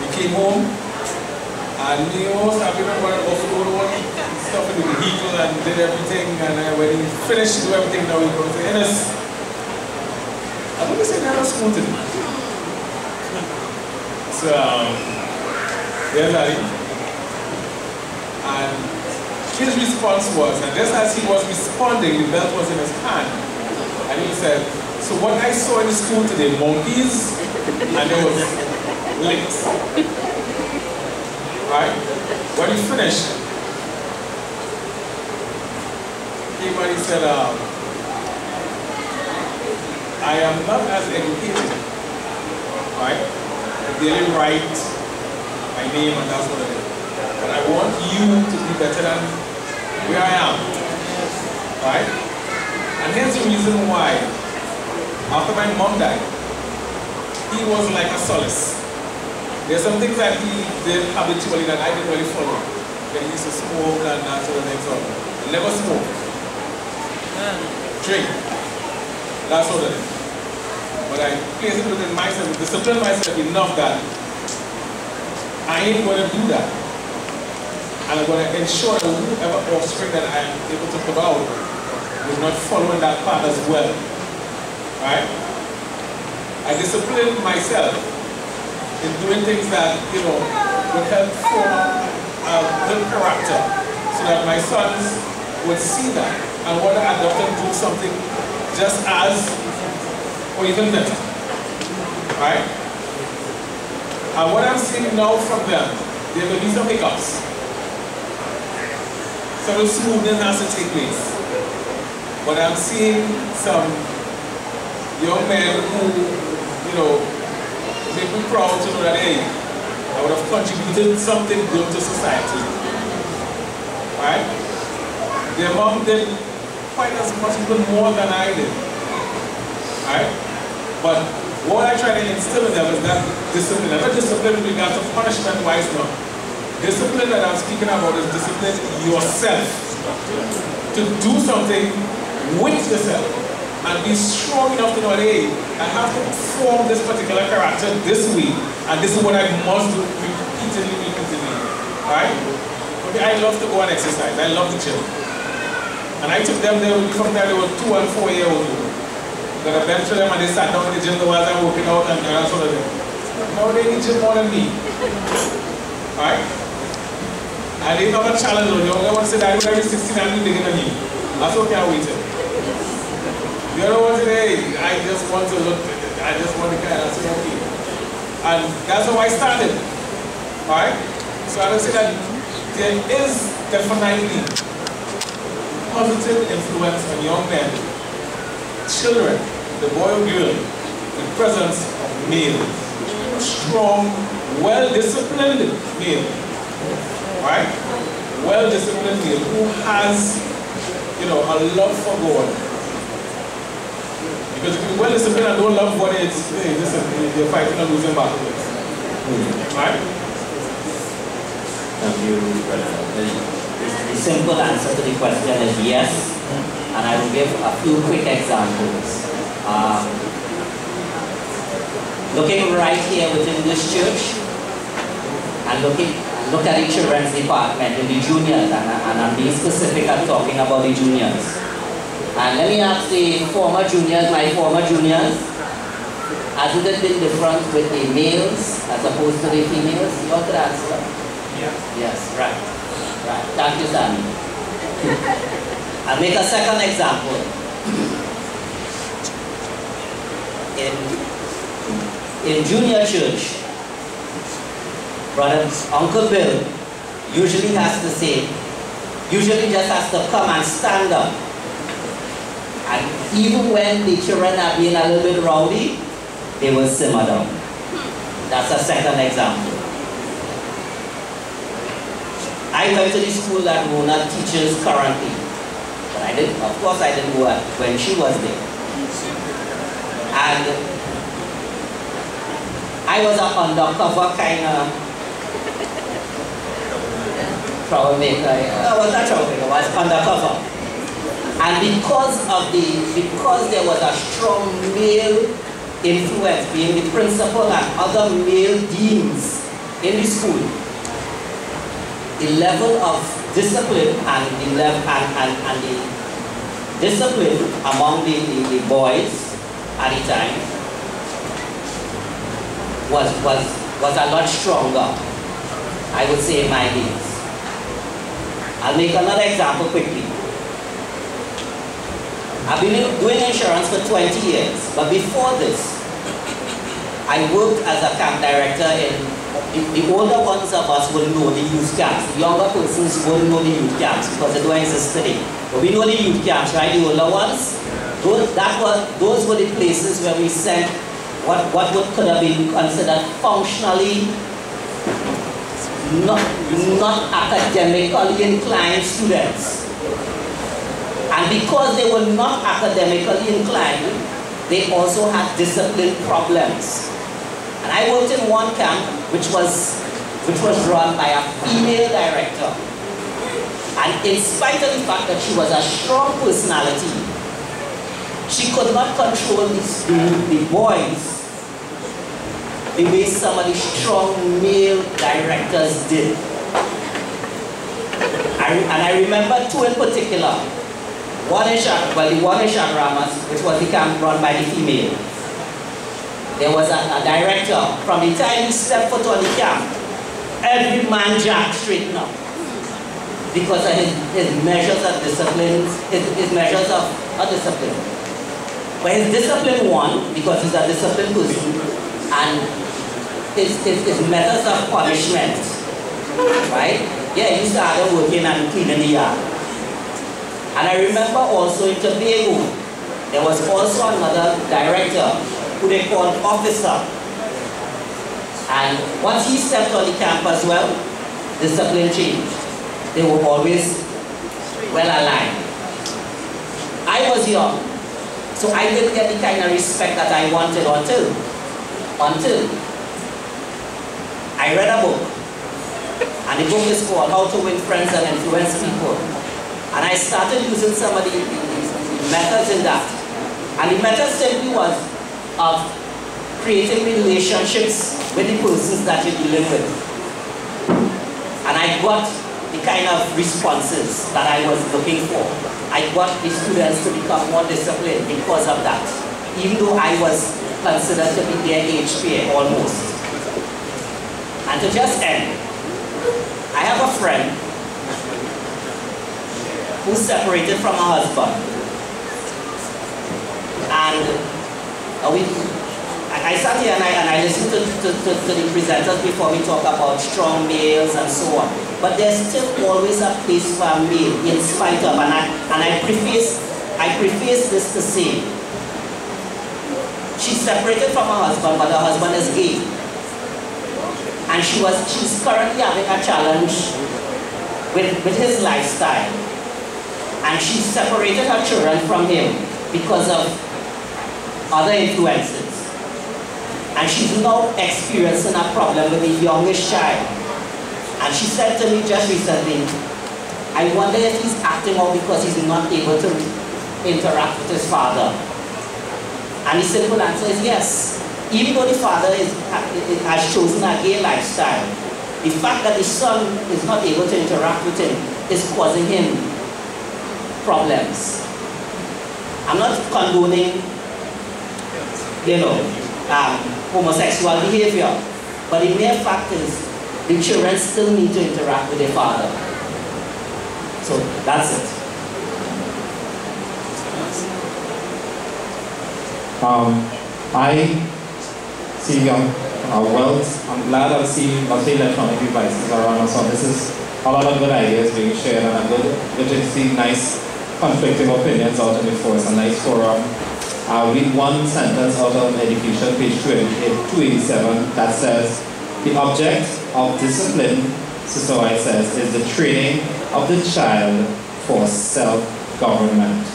Came home and me was happy about offload stuff in the vehicle and did everything, and when he finished to do everything, now he goes to Ennis. I'm going to say never school today. So there's Larry. And his response was, and just as he was responding, the belt was in his hand. And he said, so what I saw in the school today, monkeys, and there was links. Right? When he finished, he said, I am not as educated, right? I didn't write my name and that sort of thing. But I want you to be better than where I am. Right? And here's the reason why. After my mom died, he was like a solace. There's some things that he did habitually that I didn't really follow. He used to smoke and that sort of thing. So I never smoke. Drink. That sort of thing. But I place it within myself, discipline myself enough that I ain't going to do that. And I'm going to ensure that whoever offspring that I am able to provide is not following that path as well. Right? I discipline myself in doing things that, you know, would help form a good character so that my sons would see that and want to adopt and do something just as or even better. Right? And what I'm seeing now from them, there will be some hiccups. Some smoothness has to take place. But I'm seeing some young men who, you know, make me proud to know that, hey, I would have contributed something good to society. Right? Their mom did quite as much, even more than I did. Right? But what I try to instill in them is that discipline. And not discipline in regards to punishment-wise now. Discipline that I'm speaking about is discipline yourself. To do something with yourself and be strong enough to know, hey, I have to form this particular character this week, and this is what I must do repeatedly. Alright? Okay, I love to go and exercise. I love the gym. And I took them there from there, they were 2 and 4 years old. Got a bench for them and they sat down in the gym while I'm working out and that sort of thing. Now they need gym more than me. Alright? And they have a challenge on you. I want to say that every 16 and digging on you. That's okay, I'm waiting. The other one today, I just want to look, I just want to kind of say, okay. And that's how I started. Alright? So I would say that there is definitely positive influence on young men, children, the boy or girl, the presence of males. Strong, well-disciplined male. Right? Well-disciplined male who has, you know, a love for God. Because if you're well-disciplined and don't love God, it's, hey, listen, you're fighting a losing battle. Right? Thank you, brother. The simple answer to the question is yes, and I will give a few quick examples. Looking right here within this church, and look at the children's department in the juniors, and I'm being specific, I'm talking about the juniors. And let me ask the former juniors, my former juniors, hasn't it been different with the males as opposed to the females? You want to answer? Yeah. Yes, right. Right. Thank you, Sammy. I'll make a second example. In junior church, brother Uncle Bill usually just has to come and stand up. And even when the children are being a little bit rowdy, they will simmer down. That's a second example. I went to the school that Mona teaches currently, but of course I didn't go when she was there. And I was an undercover kind of troublemaker. I was not troublemaker, I was undercover. And because there was a strong male influence, being the principal and other male deans in the school, the level of discipline and the discipline among the boys at the time was a lot stronger, I would say, in my days. I'll make another example quickly. I've been doing insurance for 20 years, but before this, I worked as a camp director in the older ones of us will know the youth camps. The younger persons won't know the youth camps because they don't exist today. But we know the youth camps, right? The older ones. Those were the places where we sent what could have been considered functionally not academically inclined students. And because they were not academically inclined, they also had discipline problems. And I worked in one camp which was run by a female director. And in spite of the fact that she was a strong personality, she could not control the boys the way some of the strong male directors did. And I remember two in particular. The one in Shadramas, which was the camp run by the female. There was a director, from the time he stepped foot on the camp, every man jacked straighten up because of his measures of discipline, his measures of discipline. But his discipline won because he's a disciplined person, and his methods of punishment, right? Yeah, he started working and cleaning the yard. And I remember also in Tobago, there was also another director who they called officer. And once he stepped on the camp as well, discipline changed. They were always well aligned. I was young, so I didn't get the kind of respect that I wanted until I read a book. And And the book is called How to Win Friends and Influence People. And I started using some of the methods in that. And the method simply was of creating relationships with the persons that you're dealing with. And I got the kind of responses that I was looking for. I got the students to become more disciplined because of that, even though I was considered to be their age peer almost. And to just end, I have a friend who separated from her husband. And I sat here and I listened to the presenters before we talk about strong males and so on. But there's still always a place for a male in spite of, and I preface this to say, she separated from her husband, but her husband is gay. And she's currently having a challenge with his lifestyle. And she separated her children from him because of other influences. And she's now experiencing a problem with the youngest child. And she said to me just recently, I wonder if he's acting out because he's not able to interact with his father. And the simple answer is yes. Even though the father has chosen a gay lifestyle, the fact that the son is not able to interact with him is causing him problems. I'm not condoning, homosexual behavior, but the mere fact is the children still need to interact with their father. So that's it. I see wealth. I'm glad I've seen lots of electronic devices around us. So this is a lot of good ideas being shared, and I'm good to see nice conflicting opinions out in the force. A nice forum. I'll read one sentence out of Education, page 287, that says, the object of discipline, Sister White says, is the training of the child for self-government.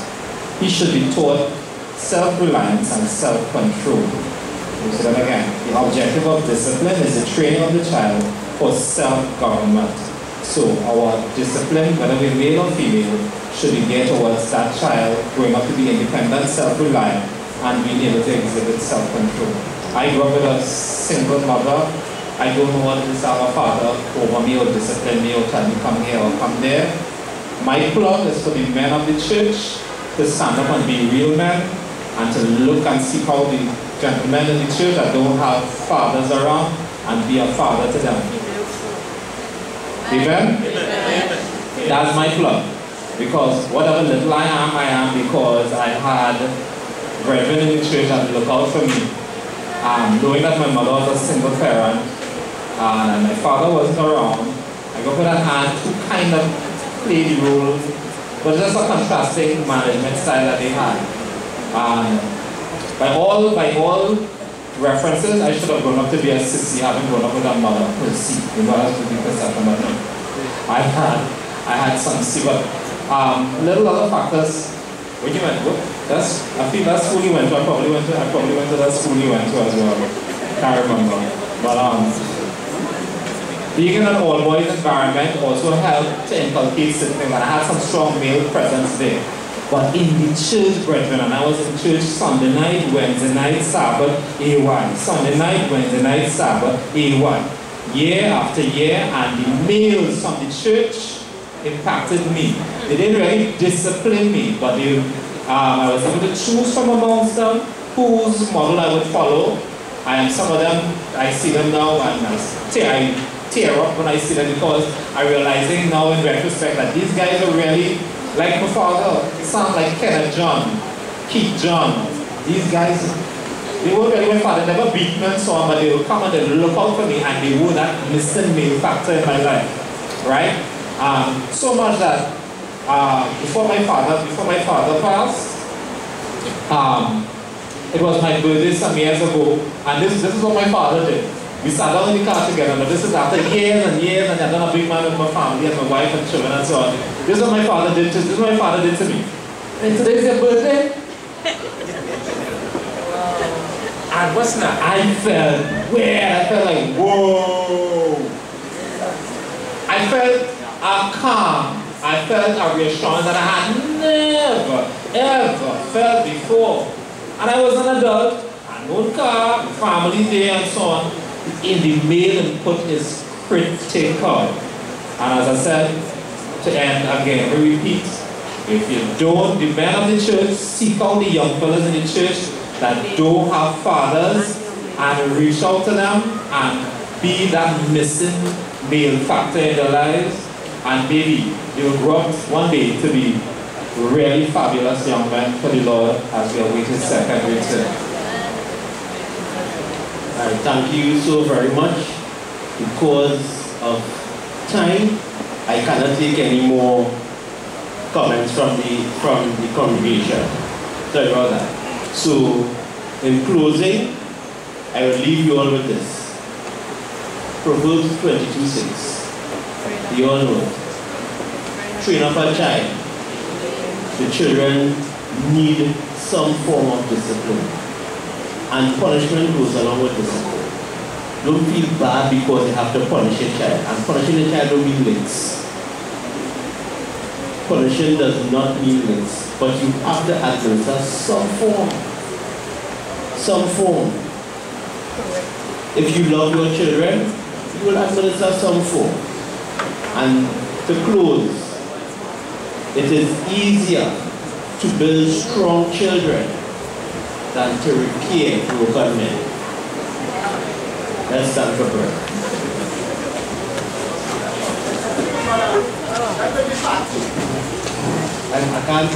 He should be taught self-reliance and self-control. We'll say that again. The objective of discipline is the training of the child for self-government. So our discipline, whether we're male or female, should be geared towards that child growing up to be independent, self-reliant, and being able to exhibit self-control. I grew up with a single mother. I don't know what it is to have a father over me or discipline me or tell me come here or come there. My plug is for the men of the church to stand up and be real men, and to look and seek out the gentlemen in the church that don't have fathers around and be a father to them. Amen? Amen. That's my plug. Because whatever little I am because I had brethren in the church that look out for me. Knowing that my mother was a single parent and my father wasn't around, I got with an aunt who kind of played the role, but just a contrasting management style that they had. By all references, I should have grown up to be a sissy, having grown up with a mother, per se. You know, that's to be perception, but no. I had some but little other factors. When you went to, I feel that school you went to, I probably went to that school you went to as well. Can't remember. But being in an all-boys environment also helped to inculcate certain things, and I had some strong male presence there. But in the church, brethren, and I was in church Sunday night, Wednesday night, Sabbath, AY. Sunday night, Wednesday night, Sabbath, AY. Year after year, and the males from the church impacted me. They didn't really discipline me, but I was able to choose from amongst them whose model I would follow. And some of them, I see them now, and I tear up when I see them, because I'm realizing now in retrospect that these guys are really like my father. They sound like Kenneth John, Keith John. These guys, they weren't really my father, never beat me and so on, but they would come and they would look out for me, and they were that missing male factor in my life, right? So much that before my father passed, it was my birthday some years ago, and this is what my father did. We sat down in the car together, but this is after years and years, and I've done a big man with my family and my wife and children and so on. This is what my father did to me. And today's your birthday? And what's that? I felt weird. I felt like, whoa. I I felt a calm. I felt a reassurance that I had never, ever felt before. And I was an adult, I own car, family there and so on. In the male input is critical. And as I said, to end again, we repeat, if you don't, the men of the church, seek out the young fellas in the church that don't have fathers and reach out to them and be that missing male factor in their lives, and maybe they will grow up one day to be really fabulous young men for the Lord as we await His second return. Alright, thank you so very much. Because of time, I cannot take any more comments from the congregation. Sorry about that. So, in closing, I will leave you all with this. Proverbs 22:6. You all know it. Train up a child. The children need some form of discipline. And punishment goes along with discipline. Don't feel bad because you have to punish a child. And punishing a child don't mean licks. Punishing does not mean licks. But you have to administer some form. Some form. If you love your children, you will administer some form. And to close, it is easier to build strong children than to repair broken men. Let's stand for prayer. I can't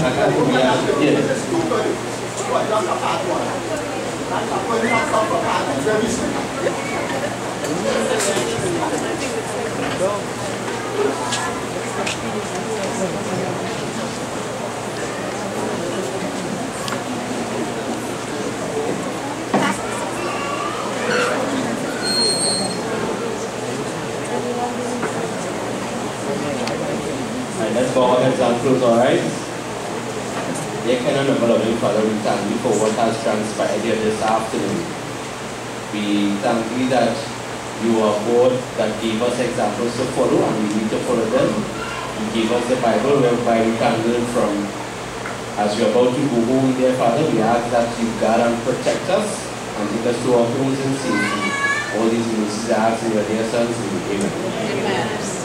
let's go ahead and close our eyes. Dear kind and loving Father, we thank you for what has transpired here this afternoon. We thank you that you are God that gave us examples to follow and we need to follow them. You gave us the Bible whereby we can learn from. As we are about to go home, dear Father, we ask that you guard and protect us and take us to our homes in safety. All these mercies I ask in your dear Son's name. Amen. Amen.